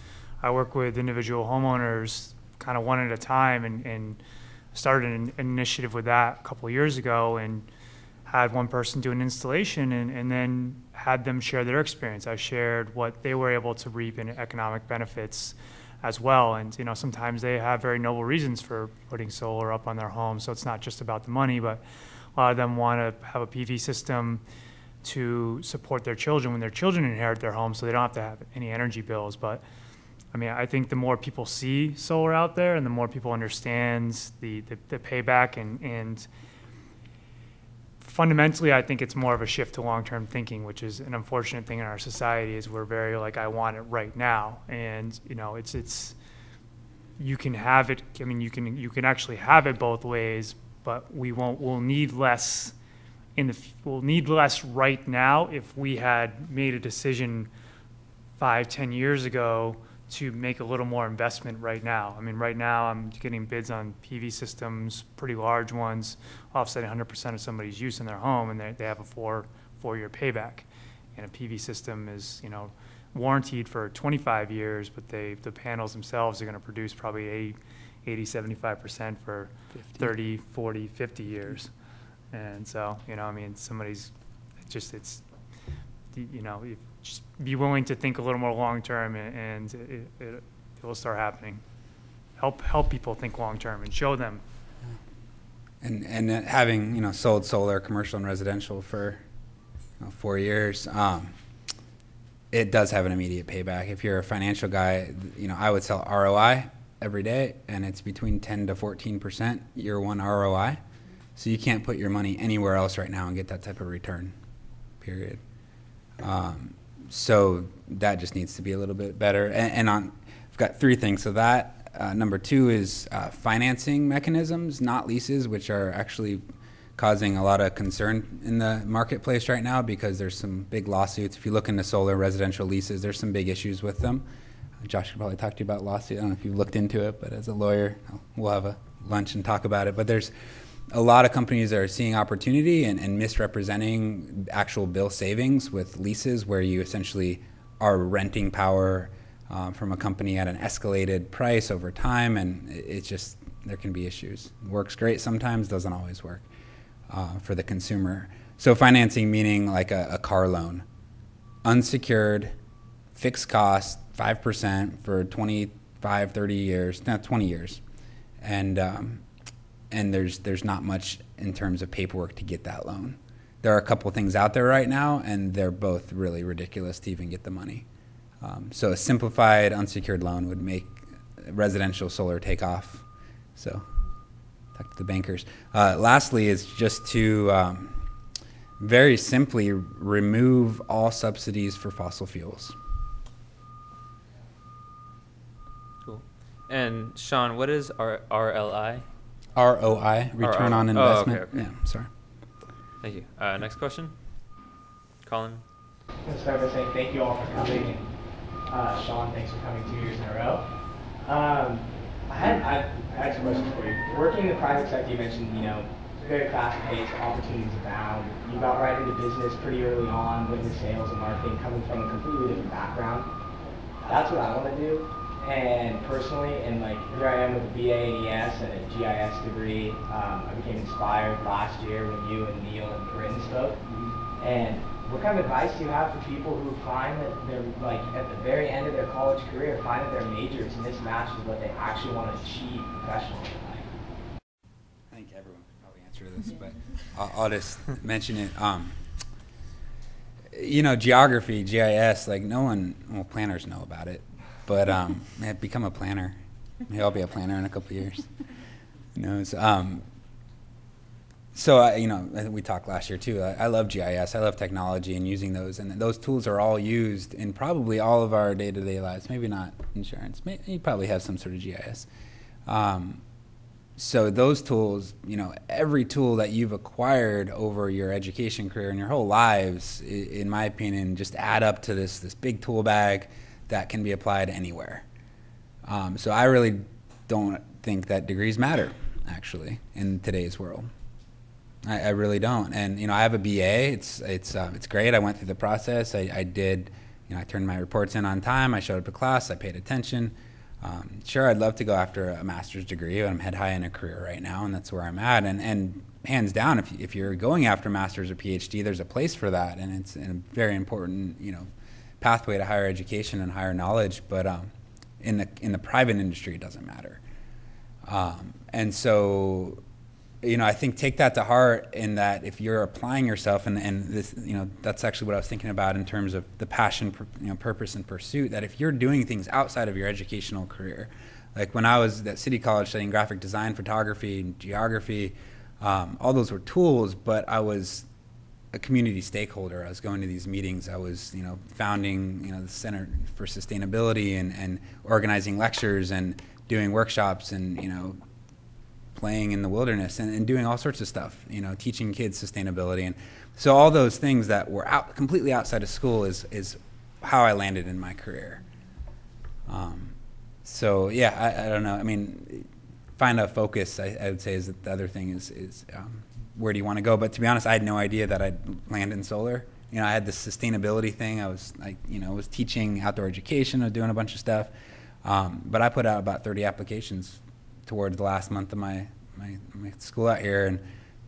I work with individual homeowners kind of one at a time, and started an initiative with that a couple of years ago, and had one person do an installation and then had them share their experience. I shared what they were able to reap in economic benefits as well. And sometimes they have very noble reasons for putting solar up on their home, so it's not just about the money, but a lot of them want to have a PV system to support their children when their children inherit their home, so they don't have to have any energy bills. But I mean, I think the more people see solar out there and the more people understand the payback, and fundamentally, I think it's more of a shift to long-term thinking, which is an unfortunate thing in our society, is we're very I want it right now. And it's you can have it. I mean, you can actually have it both ways, but we'll need less we'll need less right now if we had made a decision 5-10 years ago to make a little more investment right now. I mean, right now I'm getting bids on PV systems, pretty large ones, offsetting 100% of somebody's use in their home, and they have a four-year payback. And a PV system is, warranted for 25 years, but the panels themselves are going to produce probably 80-75% for 30, 40, 50 years. And so, somebody's just be willing to think a little more long term, and it will start happening. Help people think long term and show them. And having sold solar, commercial and residential for 4 years, it does have an immediate payback. If you're a financial guy, I would sell ROI every day, and it's between 10 to 14% year one ROI. So you can't put your money anywhere else right now and get that type of return, period. So that just needs to be a little bit better. I've got 3 things. So that, number 2 is financing mechanisms, not leases, which are actually causing a lot of concern in the marketplace right now because there's some big lawsuits. If you look into solar residential leases, there's some big issues with them. Josh could probably talk to you about lawsuits. I don't know if you've looked into it, but as a lawyer, we'll have a lunch and talk about it. But there's a lot of companies that are seeing opportunity and misrepresenting actual bill savings with leases where you essentially are renting power from a company at an escalated price over time, and it's just, there can be issues. Works great sometimes, doesn't always work for the consumer. So financing meaning like a car loan, unsecured, fixed cost, 5% for 25, 30 years, not 20 years. And there's not much in terms of paperwork to get that loan. There are a couple things out there right now, and they're both really ridiculous to even get the money. So a simplified unsecured loan would make residential solar take off. So talk to the bankers. Lastly is just to very simply remove all subsidies for fossil fuels. Cool. And Shawn, what is RLI? ROI, return on investment. Okay. Yeah, sorry. Thank you. Next question. Colin. I'm going to start by saying thank you all for coming. And Shawn, thanks for coming 2 years in a row. I had some questions for you. Working in the private sector, you mentioned, very fast-paced, opportunities abound. You got right into business pretty early on, went into sales and marketing, coming from a completely different background. That's what I want to do. And personally, and here I am with a BA in ES and a GIS degree. I became inspired last year when you and Neil and Corinne spoke. And what kind of advice do you have for people who find that they're at the very end of their college career, find that their major is mismatched with what they actually want to achieve professionally in life? I think everyone could probably answer this, but I'll just mention it. Geography, GIS, planners know about it. But become a planner. Maybe I'll be a planner in a couple of years. Who knows? I think we talked last year too. I love GIS. I love technology and using those. And those tools are all used in probably all of our day-to-day lives. Maybe not insurance. You probably have some sort of GIS. So those tools, every tool that you've acquired over your education career and your whole lives, in my opinion, just add up to this big tool bag that can be applied anywhere. So I really don't think that degrees matter, actually, in today's world. I really don't. And I have a BA. It's great. I went through the process. I did. I turned my reports in on time. I showed up to class. I paid attention. Sure, I'd love to go after a master's degree, but I'm head high in a career right now, and that's where I'm at. And hands down, if you're going after master's or PhD, there's a place for that, and it's a very important, pathway to higher education and higher knowledge, but in the private industry, it doesn't matter. And so, I think take that to heart in that if you're applying yourself, and this, that's actually what I was thinking about in terms of the passion, purpose, and pursuit, that if you're doing things outside of your educational career, like when I was at City College studying graphic design, photography, and geography, all those were tools, but I was a community stakeholder. I was going to these meetings. I was, founding, the Center for Sustainability and organizing lectures and doing workshops and, playing in the wilderness and doing all sorts of stuff, teaching kids sustainability. And so all those things that were completely outside of school is how I landed in my career. So yeah, I don't know. I mean, find a focus, I would say, is the other thing is where do you want to go? But to be honest, I had no idea that I'd land in solar. I had this sustainability thing. I was was teaching outdoor education. I was doing a bunch of stuff. But I put out about 30 applications towards the last month of my school out here in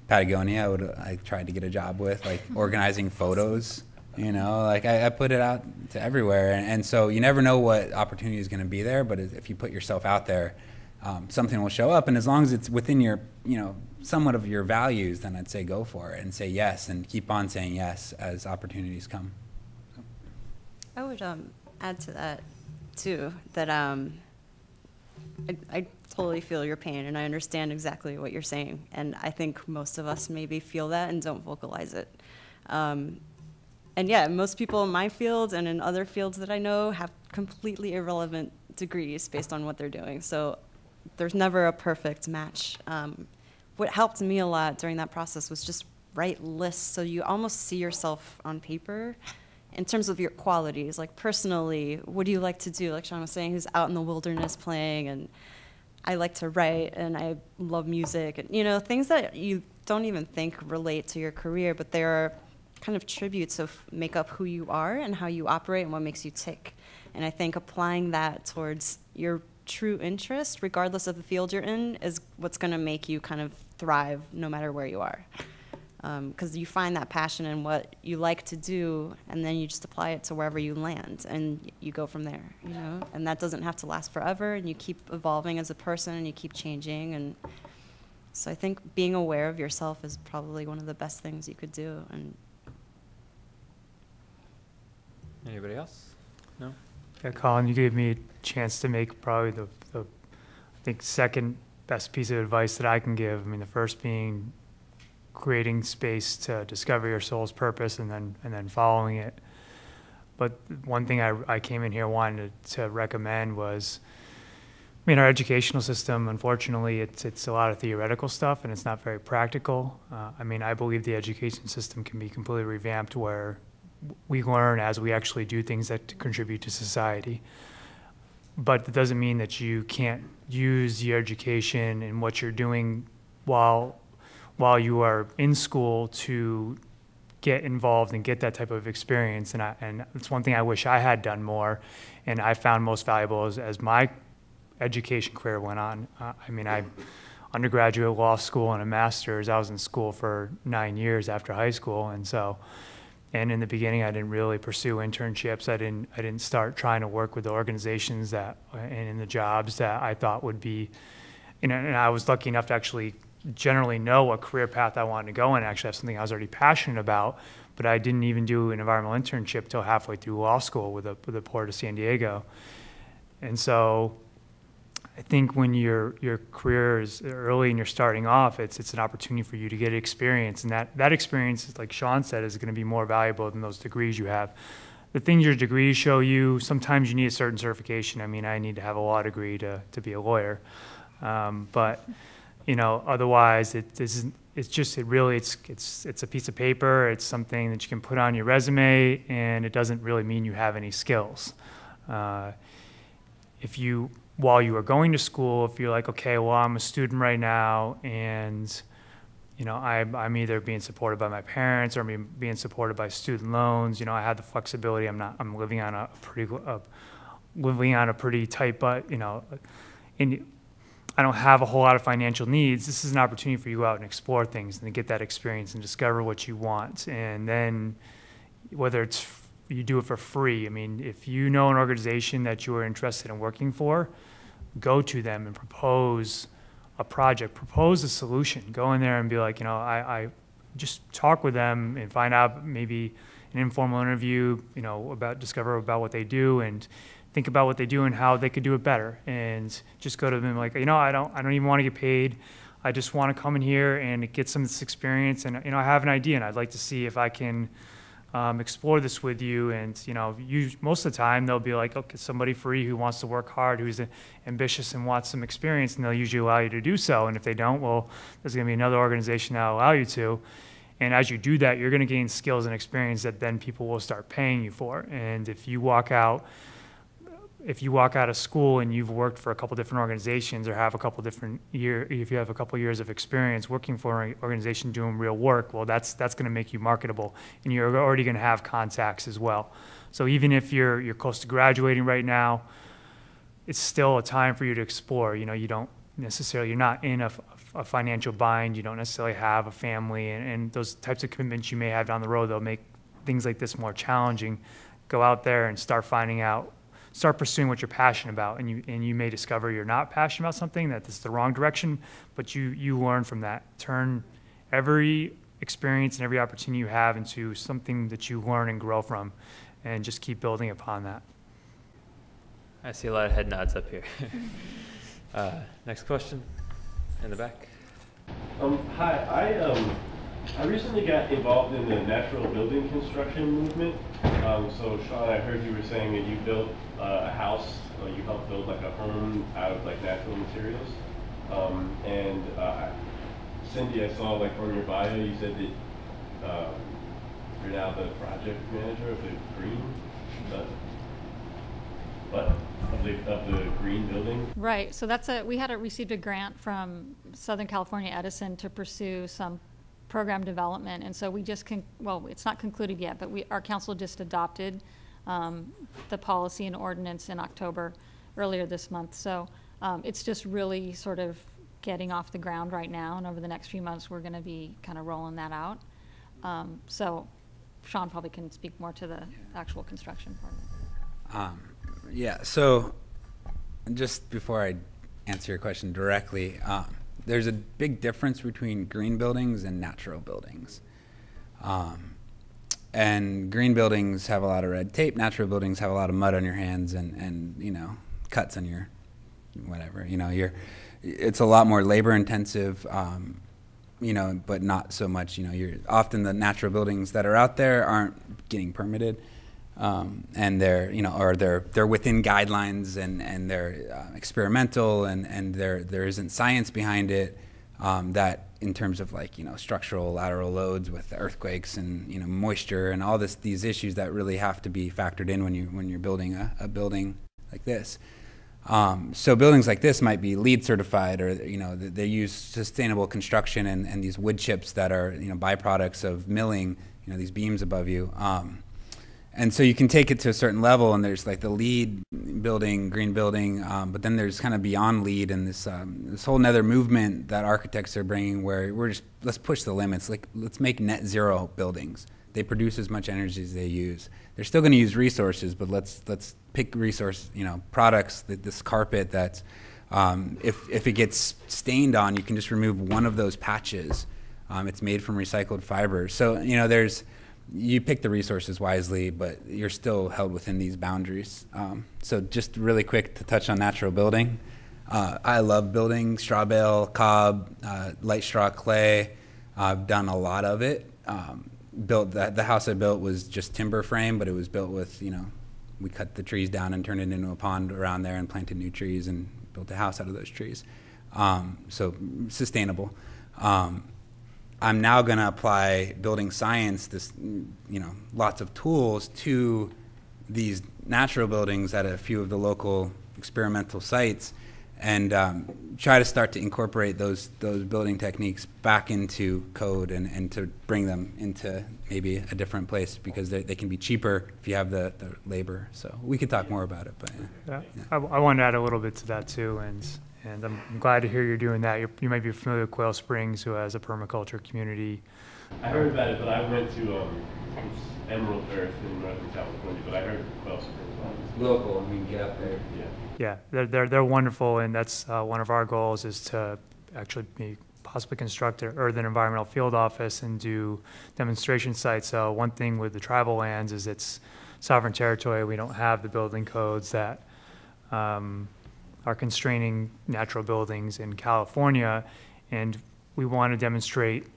Patagonia. I tried to get a job with, organizing photos. I put it out to everywhere. And so you never know what opportunity is going to be there. But if you put yourself out there, something will show up. And as long as it's within your, somewhat of your values, then I'd say go for it and say yes and keep on saying yes as opportunities come. So. I would add to that too, that I totally feel your pain, and I understand exactly what you're saying. And I think most of us maybe feel that and don't vocalize it. And yeah, most people in my field and in other fields that I know have completely irrelevant degrees based on what they're doing. So there's never a perfect match. What helped me a lot during that process was just write lists so you almost see yourself on paper in terms of your qualities. Like personally, what do you like to do? Like Shawn was saying, he's out in the wilderness playing, and I like to write, and I love music, and things that you don't even think relate to your career, but they are kind of tributes of make up who you are and how you operate and what makes you tick. And I think applying that towards your true interest, regardless of the field you're in, is what's going to make you kind of thrive no matter where you are. Because you find that passion in what you like to do, and then you just apply it to wherever you land, and you go from there, And that doesn't have to last forever, and you keep evolving as a person, and you keep changing. And so I think being aware of yourself is probably one of the best things you could do. And Anybody else? No? Yeah, Colin, you gave me a chance to make probably the I think second best piece of advice that I can give. I mean, the first being creating space to discover your soul's purpose and then following it. But one thing I came in here wanting to recommend was, I mean, our educational system, unfortunately, it's a lot of theoretical stuff and it's not very practical. I mean, I believe the education system can be completely revamped where we learn as we actually do things that contribute to society. But that doesn't mean that you can't use your education and what you're doing while you are in school to get involved and get that type of experience. And it's one thing I wish I had done more, and I found most valuable as my education career went on. I mean, I undergraduate law school and a master's. I was in school for 9 years after high school, and in the beginning, I didn't really pursue internships. I didn't start trying to work with the organizations and in the jobs that I thought would be, and I was lucky enough to actually generally know what career path I wanted to go in, actually have something I was already passionate about, but I didn't even do an environmental internship till halfway through law school with the Port of San Diego. And so I think when your career is early and you're starting off, it's an opportunity for you to get experience, and that experience, like Shawn said, is going to be more valuable than those degrees you have. The things your degrees show you, sometimes you need a certain certification. I mean, I need to have a law degree to be a lawyer, but otherwise it's a piece of paper. It's something that you can put on your resume, and it doesn't really mean you have any skills. While you are going to school, if you're like, okay, well, I'm a student right now, and I'm either being supported by my parents or I'm being supported by student loans. I have the flexibility. I'm living on a pretty tight butt. And I don't have a whole lot of financial needs. This is an opportunity for you to go out and explore things and to get that experience and discover what you want. And then whether you do it for free. I mean, if you know an organization that you are interested in working for, go to them and propose a project, propose a solution. Go in there and be like, I just talk with them and find out, maybe an informal interview, discover about what they do and think about what they do and how they could do it better. And just go to them like, I don't even want to get paid. I just want to come in here and get some of this experience. And, I have an idea and I'd like to see if I can explore this with you. And, most of the time they'll be like, okay, somebody free who wants to work hard, who's ambitious and wants some experience, and they'll usually allow you to do so. And if they don't, well, there's going to be another organization that'll allow you to. And as you do that, you're going to gain skills and experience that then people will start paying you for. And if you walk out of school and you've worked for a couple different organizations or have a couple different if you have a couple years of experience working for an organization doing real work, well, that's going to make you marketable, and you're already going to have contacts as well. So even if you're close to graduating right now, it's still a time for you to explore. You're not in a financial bind. You don't necessarily have a family, and those types of commitments you may have down the road, they'll make things like this more challenging. Go out there and start pursuing what you're passionate about, and you may discover you're not passionate about something, that this is the wrong direction, but you learn from that. Turn every experience and every opportunity you have into something that you learn and grow from, and just keep building upon that. I see a lot of head nods up here. Next question in the back. Hi, I recently got involved in the natural building construction movement. So Shawn, I heard you were saying that you built a house, you helped build like a home out of like natural materials. And Cindy, I saw like on your bio, you said that you're now the project manager of the green, of the green building. Right. So we had received a grant from Southern California Edison to pursue some program development, and so we just it's not concluded yet, but our council just adopted the policy and ordinance in October earlier this month. So it's just really sort of getting off the ground right now, and over the next few months we're going to be kind of rolling that out. So Shawn probably can speak more to the actual construction part of it. Yeah, so just before I answer your question directly, there's a big difference between green buildings and natural buildings. And green buildings have a lot of red tape, natural buildings have a lot of mud on your hands and cuts on your whatever. It's a lot more labor intensive, but not so much. You're often the natural buildings that are out there aren't getting permitted. And they're they're within guidelines and they're experimental and there isn't science behind it that in terms of structural lateral loads with earthquakes and moisture and all these issues that really have to be factored in when you're building a building like this. So buildings like this might be LEED certified, or they use sustainable construction and these wood chips that are byproducts of milling these beams above you. And so you can take it to a certain level, and there's like the LEED building, green building, but then there's kind of beyond LEED and this whole nother movement that architects are bringing where let's push the limits. Let's make net zero buildings. They produce as much energy as they use. They're still going to use resources, but let's pick resource products. This carpet that if it gets stained on, you can just remove one of those patches. It's made from recycled fibers. So you pick the resources wisely, but you're still held within these boundaries. So just really quick to touch on natural building. I love building straw bale, cob, light straw clay. I've done a lot of it. The house I built was just timber frame, but it was built with, we cut the trees down and turned it into a pond around there and planted new trees and built a house out of those trees. So sustainable. I'm now going to apply building science, lots of tools to these natural buildings at a few of the local experimental sites, and try to start to incorporate those building techniques back into code and to bring them into maybe a different place because they can be cheaper if you have the labor. So we could talk more about it, but yeah. I wanted to add a little bit to that too, and I'm glad to hear you're doing that. You might be familiar with Quail Springs, who has a permaculture community. I heard about it, but I went to Emerald Earth in Northern California, but I heard Quail Springs. Local, we can get up there. Yeah, they're wonderful, and that's one of our goals is to actually possibly construct an earth and environmental field office and do demonstration sites. So one thing with the tribal lands is it's sovereign territory. We don't have the building codes that are constraining natural buildings in California, and we want to demonstrate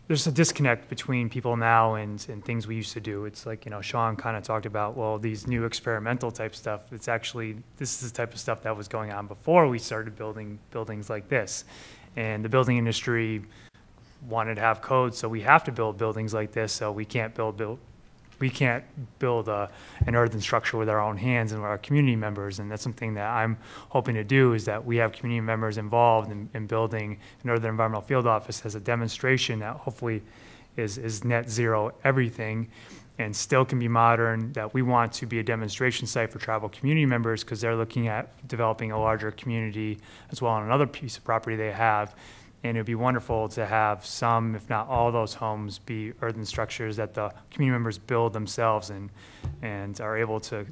there's a disconnect between people now and things we used to do. It's like, Shawn kind of talked about, well, these new experimental type stuff, this is the type of stuff that was going on before we started building buildings like this. And the building industry wanted to have codes, so we have to build buildings like this, so we can't build an earthen structure with our own hands and with our community members, and that's something that I'm hoping to do, is that we have community members involved in building an earthen environmental field office as a demonstration that hopefully is net zero everything and still can be modern, that we want to be a demonstration site for tribal community members because they're looking at developing a larger community as well on another piece of property they have. And it would be wonderful to have some, if not all, those homes be earthen structures that the community members build themselves and are able to,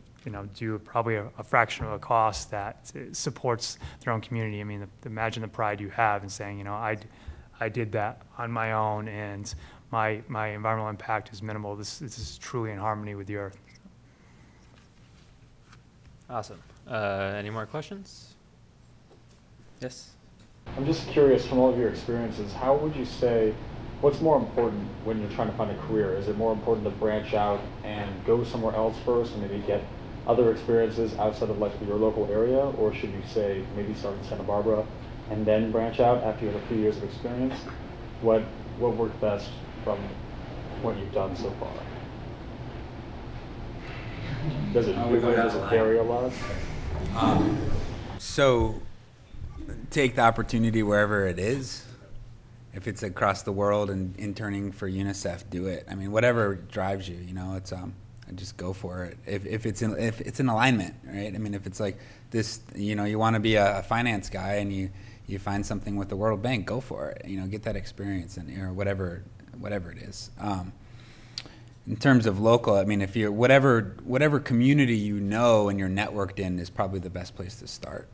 do probably a fraction of a cost that supports their own community. I mean, imagine the pride you have in saying, I did that on my own, and my environmental impact is minimal. This is truly in harmony with the earth. Awesome. Any more questions? Yes. I'm just curious, from all of your experiences, how would you say, what's more important when you're trying to find a career? Is it more important to branch out and go somewhere else first and maybe get other experiences outside of like your local area? Or should you say maybe start in Santa Barbara and then branch out after you have a few years of experience? What worked best from what you've done so far? Does it vary a lot? So take the opportunity wherever it is. If it's across the world and interning for UNICEF, do it. I mean, whatever drives you, you know, it's just go for it. If it's in alignment, right? I mean, if it's like this, you know, you want to be a finance guy and you find something with the World Bank, go for it. You know, get that experience and or whatever it is. In terms of local, I mean, if you're whatever community you know and you're networked in is probably the best place to start,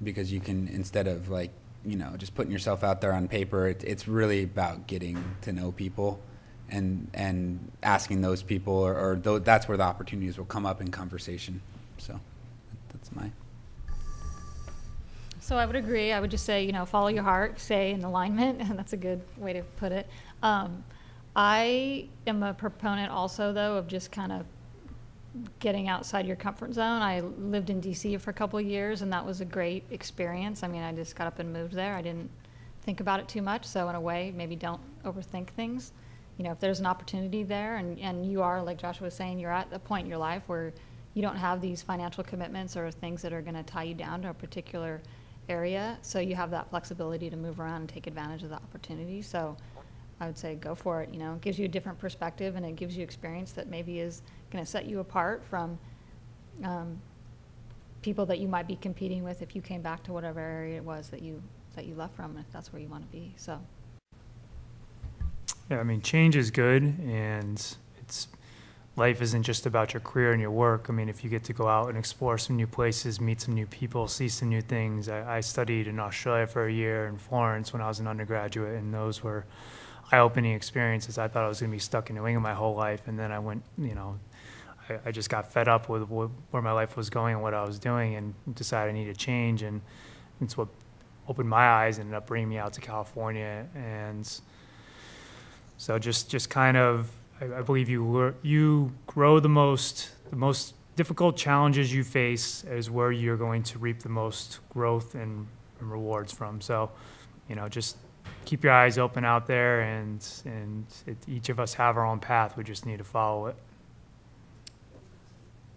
because you can, instead of like, you know, just putting yourself out there on paper, it's really about getting to know people and asking those people, or that's where the opportunities will come up in conversation. So that's my. So I would agree. I would just say, you know, follow your heart, stay in alignment, and that's a good way to put it. I am a proponent also, though, of just kind of getting outside your comfort zone. I lived in D.C. for a couple of years, and that was a great experience. I mean, I just got up and moved there. I didn't think about it too much, so in a way, maybe don't overthink things. You know, if there's an opportunity there, and you are, like Joshua was saying, you're at a point in your life where you don't have these financial commitments or things that are going to tie you down to a particular area, so you have that flexibility to move around and take advantage of the opportunity. So I would say go for it. You know, it gives you a different perspective, and it gives you experience that maybe is going to set you apart from people that you might be competing with if you came back to whatever area it was that you left from, if that's where you want to be. So Yeah, I mean, change is good, and life isn't just about your career and your work. I mean, if you get to go out and explore some new places, meet some new people, see some new things. I studied in Australia for a year in Florence when I was an undergraduate, and those were eye-opening experiences. I thought I was going to be stuck in New England my whole life, and then I went, you know, I just got fed up with where my life was going and what I was doing, and decided I needed change, and it's what opened my eyes and ended up bringing me out to California. And so just kind of, I believe you grow the most difficult challenges you face is where you're going to reap the most growth and rewards from. So, you know, just keep your eyes open out there, and each of us have our own path. We just need to follow it.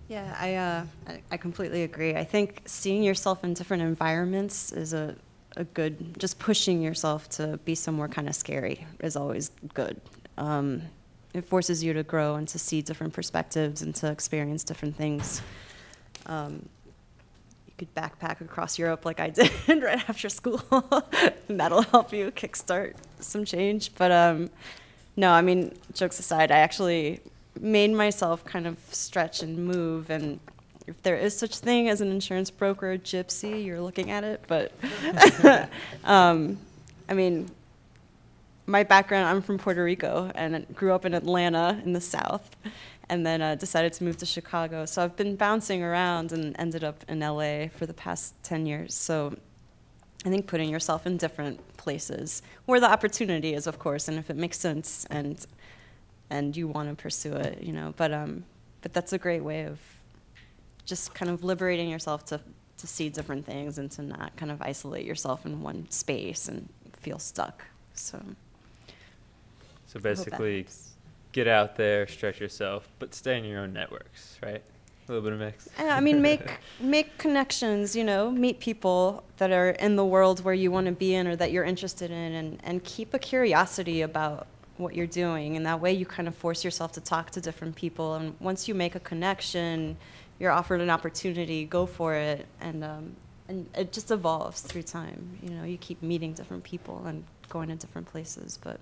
Yeah, I completely agree. I think seeing yourself in different environments is a good, just pushing yourself to be somewhere kind of scary is always good. It forces you to grow and to see different perspectives and to experience different things. You could backpack across Europe like I did right after school, and that'll help you kickstart some change. But no, I mean, jokes aside, I actually made myself kind of stretch and move, and if there is such thing as an insurance broker gypsy, you're looking at it. But I mean, my background, I'm from Puerto Rico and grew up in Atlanta in the South, and then decided to move to Chicago. So I've been bouncing around and ended up in LA for the past 10 years. So I think putting yourself in different places where the opportunity is, of course, and if it makes sense and you want to pursue it, you know. But that's a great way of just kind of liberating yourself to see different things and to not kind of isolate yourself in one space and feel stuck. So basically, get out there, stretch yourself, but stay in your own networks, right? A little bit of mix. I mean, make connections, you know, meet people that are in the world where you want to be in or that you're interested in, and keep a curiosity about what you're doing. And that way you kind of force yourself to talk to different people. And once you make a connection, you're offered an opportunity, go for it. And it just evolves through time. You know, you keep meeting different people and going to different places, but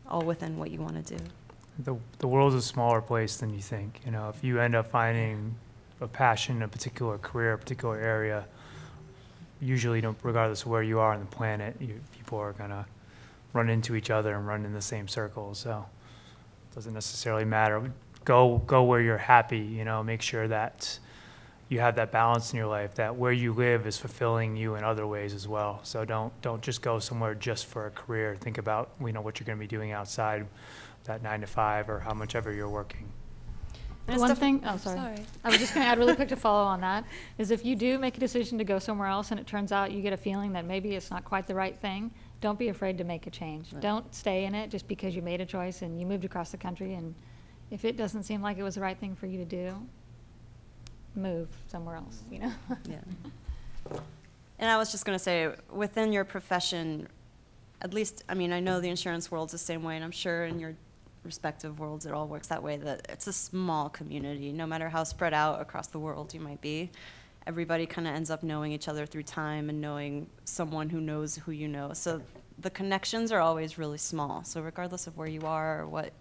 all within what you want to do. The world is a smaller place than you think. You know, if you end up finding a passion in a particular career, a particular area, usually, regardless of where you are on the planet, people are going to run into each other and run in the same circles. So it doesn't necessarily matter. Go where you're happy. You know, make sure that you have that balance in your life, that where you live is fulfilling you in other ways as well. So don't just go somewhere just for a career. Think about, what you're going to be doing outside that 9 to 5 or how much ever you're working. And One it's thing, oh, sorry. I was just going to add really quick to follow on that, is if you do make a decision to go somewhere else and it turns out you get a feeling that maybe it's not quite the right thing, don't be afraid to make a change. Right. Don't stay in it just because you made a choice and you moved across the country, and if it doesn't seem like it was the right thing for you to do, move somewhere else, Yeah. And I was just going to say, within your profession, at least, I know the insurance world's the same way, and I'm sure in your respective worlds it all works that way, that it's a small community. No matter how spread out across the world you might be, everybody kind of ends up knowing each other through time and knowing someone who knows who you know. So the connections are always really small. So regardless of where you are or what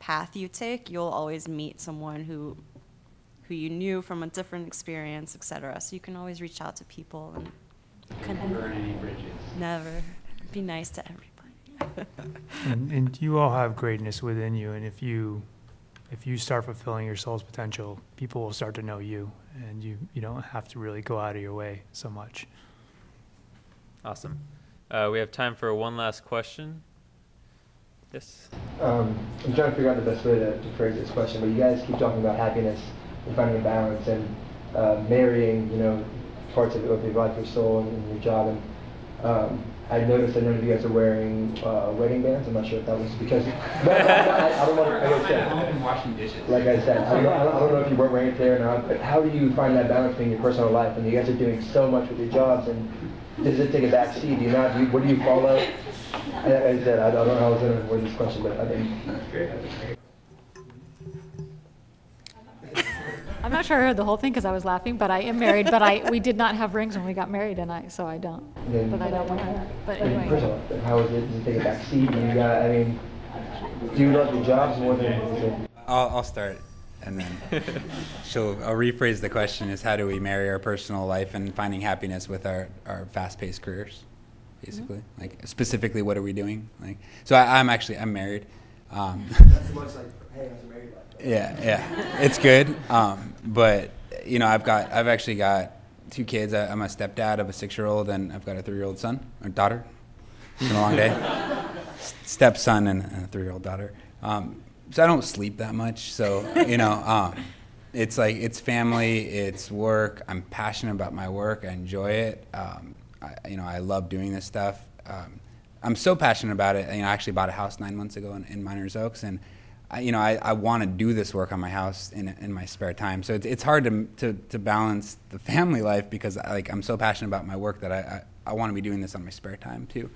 path you take, you'll always meet someone who you knew from a different experience, etc. So you can always reach out to people and connect. Never burn any bridges. Never. Be nice to everybody. And you all have greatness within you, and if you start fulfilling your soul's potential, people will start to know you, and you don't have to really go out of your way so much. Awesome. We have time for one last question. Yes? I'm trying to figure out the best way to phrase this question, but you guys keep talking about happiness and finding a balance and marrying, parts of your life, your soul, and your job. And I noticed that none of you guys are wearing wedding bands. I'm not sure if that was because I don't know. Like I said, washing dishes. Like I said, I don't know if you weren't wearing it there or not. But how do you find that balance between your personal life and you guys are doing so much with your jobs? And does it take a back seat? Do you not? What do you follow? Like I said, I don't know how I was going to word this question, but I think that's great. I'm not sure I heard the whole thing because I was laughing, but I am married, but we did not have rings when we got married, so I don't. But I don't want to. But anyway. Personal, how is it? Does it take a back seat? Do you love your jobs more than? I'll start, and then I'll rephrase the question: is how do we marry our personal life and finding happiness with our fast-paced careers, basically? Mm-hmm. Like specifically, what are we doing? Like, so I'm married. That's the most like, hey, I was married. Yeah, it's good. But I've actually got 2 kids. I'm a stepdad of a 6-year-old, and I've got a 3-year-old son or daughter. It's been a long day. Stepson and a 3-year-old daughter. So I don't sleep that much. So it's like it's family, it's work. I'm passionate about my work. I enjoy it. I love doing this stuff. I'm so passionate about it. I actually bought a house 9 months ago in Miners Oaks, and I want to do this work on my house in my spare time. So it's hard to balance the family life because I'm so passionate about my work that I want to be doing this on my spare time too.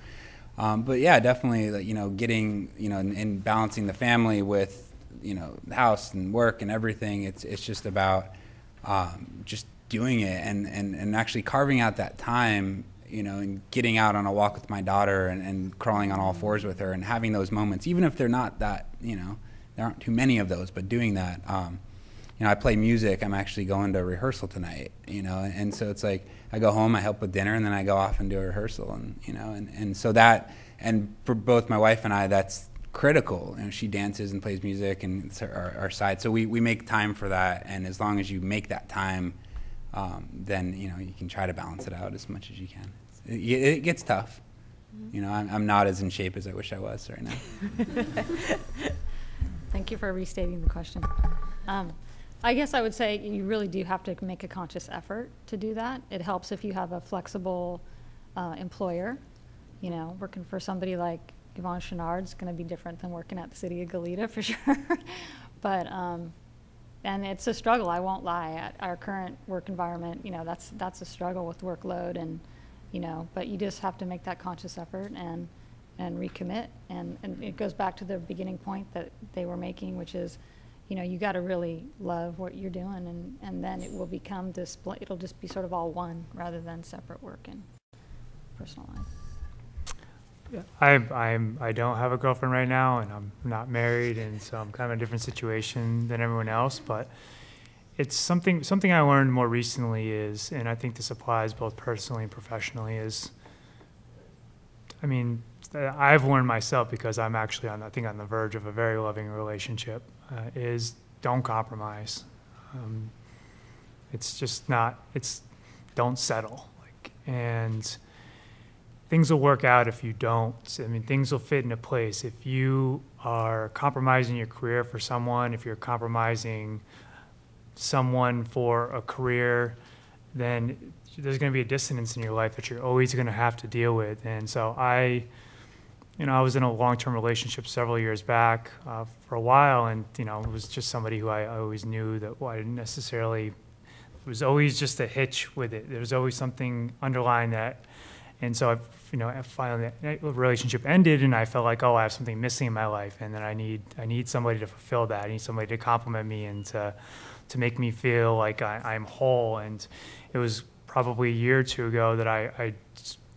But yeah, definitely getting and balancing the family with the house and work and everything. It's just about just doing it and actually carving out that time. And getting out on a walk with my daughter and crawling on all fours with her and having those moments, even if they're not that there aren't too many of those, but doing that, I play music. I'm actually going to rehearsal tonight, and so it's like I go home, I help with dinner, and then I go off and do a rehearsal, and so that, and for both my wife and I, that's critical. She dances and plays music, and it's our side, so we make time for that, and as long as you make that time, then you can try to balance it out as much as you can. It gets tough. I'm not as in shape as I wish I was right now. Thank you for restating the question. I guess I would say you really do have to make a conscious effort to do that. It helps if you have a flexible employer. Working for somebody like Yvonne Chenard's going to be different than working at the city of Goleta for sure. But and it's a struggle. I won't lie. At our current work environment, that's a struggle with workload, and but you just have to make that conscious effort and recommit, and it goes back to the beginning point that they were making, which is, you got to really love what you're doing, and then it will become this. It'll just be sort of all one rather than separate work and personal life. Yeah, I don't have a girlfriend right now, and I'm not married, and so I'm kind of in a different situation than everyone else. But it's something I learned more recently is, and I think this applies both personally and professionally, is, I've learned myself because I'm actually on the verge of a very loving relationship, is don't compromise. It's just not, don't settle. And things will work out if you don't. I mean, things will fit into place. If you are compromising your career for someone, if you're compromising someone for a career, then there's going to be a dissonance in your life that you're always going to have to deal with. And so I was in a long-term relationship several years back for a while, and, it was just somebody who I always knew that I didn't necessarily, it was always just a hitch with it. There was always something underlying that. And so, finally the relationship ended, and I felt like, I have something missing in my life, and then I need somebody to fulfill that. I need somebody to compliment me and to make me feel like I'm whole. And it was probably a year or two ago that I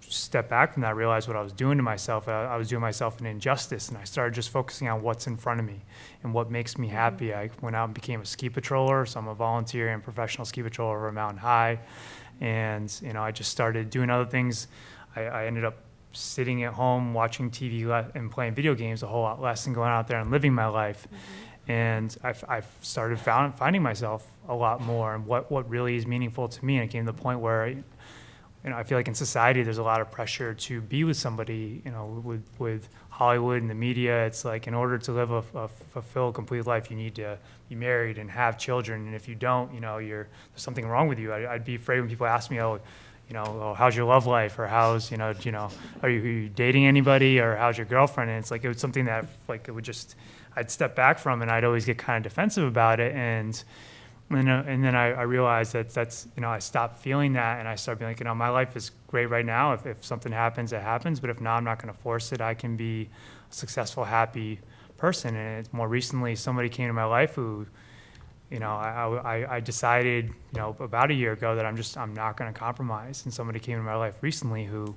stepped back from that, realized what I was doing to myself. I was doing myself an injustice, and I started just focusing on what's in front of me and what makes me happy. I went out and became a ski patroller, so I'm a volunteer and professional ski patroller over Mountain High. And, I just started doing other things. I ended up sitting at home watching TV and playing video games a whole lot less and going out there and living my life. Mm-hmm. And I started finding myself a lot more and what really is meaningful to me. And it came to the point where, I feel like in society there's a lot of pressure to be with somebody, with Hollywood and the media. It's like, in order to live a fulfilled, complete life, you need to be married and have children. And if you don't, there's something wrong with you. I'd be afraid when people ask me, how's your love life, or how's, are you dating anybody, or how's your girlfriend? And it's like, it was something that I'd step back from, and I'd always get kind of defensive about it. And then I realized that's, I stopped feeling that, and I started being like, my life is great right now. If something happens, it happens. But if not, I'm not going to force it. I can be a successful, happy person. And more recently, somebody came to my life who, I decided, about a year ago that I'm not going to compromise. And somebody came to my life recently who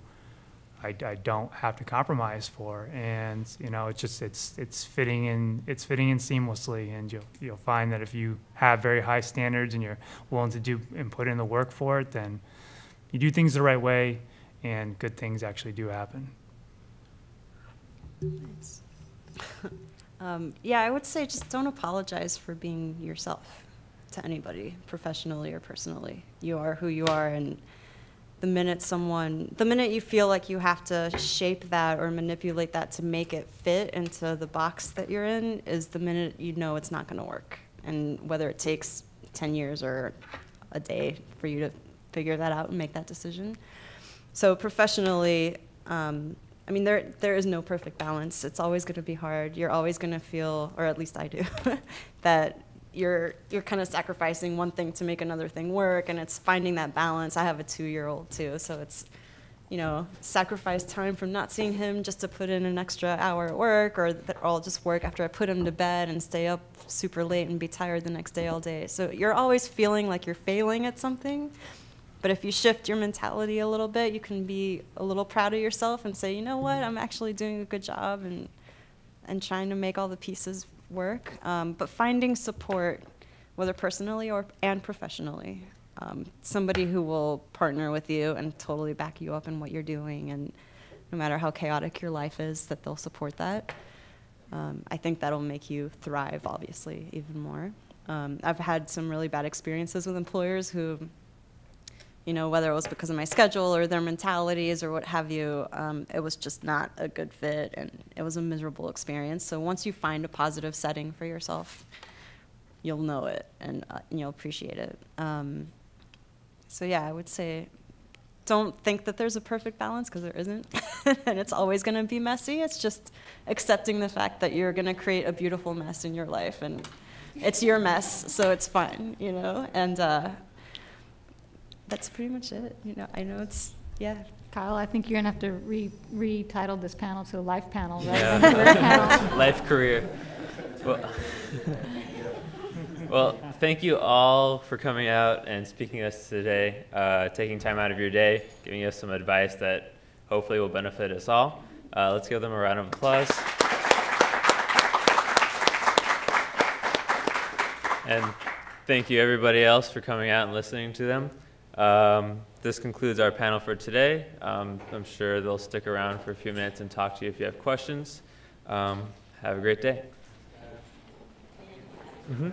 I don't have to compromise for. And, it's fitting in seamlessly. And you'll find that if you have very high standards and you're willing to do and put in the work for it, then you do things the right way, and good things actually do happen. Nice. I would say just don't apologize for being yourself to anybody, professionally or personally. You are who you are, and the minute you feel like you have to shape that or manipulate that to make it fit into the box that you're in is the minute it's not going to work. And whether it takes 10 years or a day for you to figure that out and make that decision. So professionally, there is no perfect balance. It's always going to be hard. You're always going to feel, or at least I do, that you're kind of sacrificing one thing to make another thing work, and it's finding that balance. I have a 2-year-old too, so it's, sacrifice time from not seeing him just to put in an extra hour at work, or I'll just work after I put him to bed and stay up super late and be tired the next day all day. So you're always feeling like you're failing at something. But if you shift your mentality a little bit, you can be a little proud of yourself and say, you know what, I'm actually doing a good job and trying to make all the pieces work. But finding support, whether personally and professionally, somebody who will partner with you and totally back you up in what you're doing, and no matter how chaotic your life is, that they'll support that. I think that'll make you thrive, obviously, even more. I've had some really bad experiences with employers who, whether it was because of my schedule or their mentalities or what have you, it was just not a good fit, and it was a miserable experience. So once you find a positive setting for yourself, you'll know it, and you'll appreciate it. I would say don't think that there's a perfect balance, because there isn't, and it's always going to be messy. It's just accepting the fact that you're going to create a beautiful mess in your life, and it's your mess, so it's fine, and that's pretty much it. I know it's, Kyle, I think you're going to have to retitle this panel to a life panel, right? Yeah. Career panel. Life, career. Well, thank you all for coming out and speaking to us today, taking time out of your day, giving us some advice that hopefully will benefit us all. Let's give them a round of applause. And thank you, everybody else, for coming out and listening to them. This concludes our panel for today. I'm sure they'll stick around for a few minutes and talk to you if you have questions. Have a great day. Mm-hmm.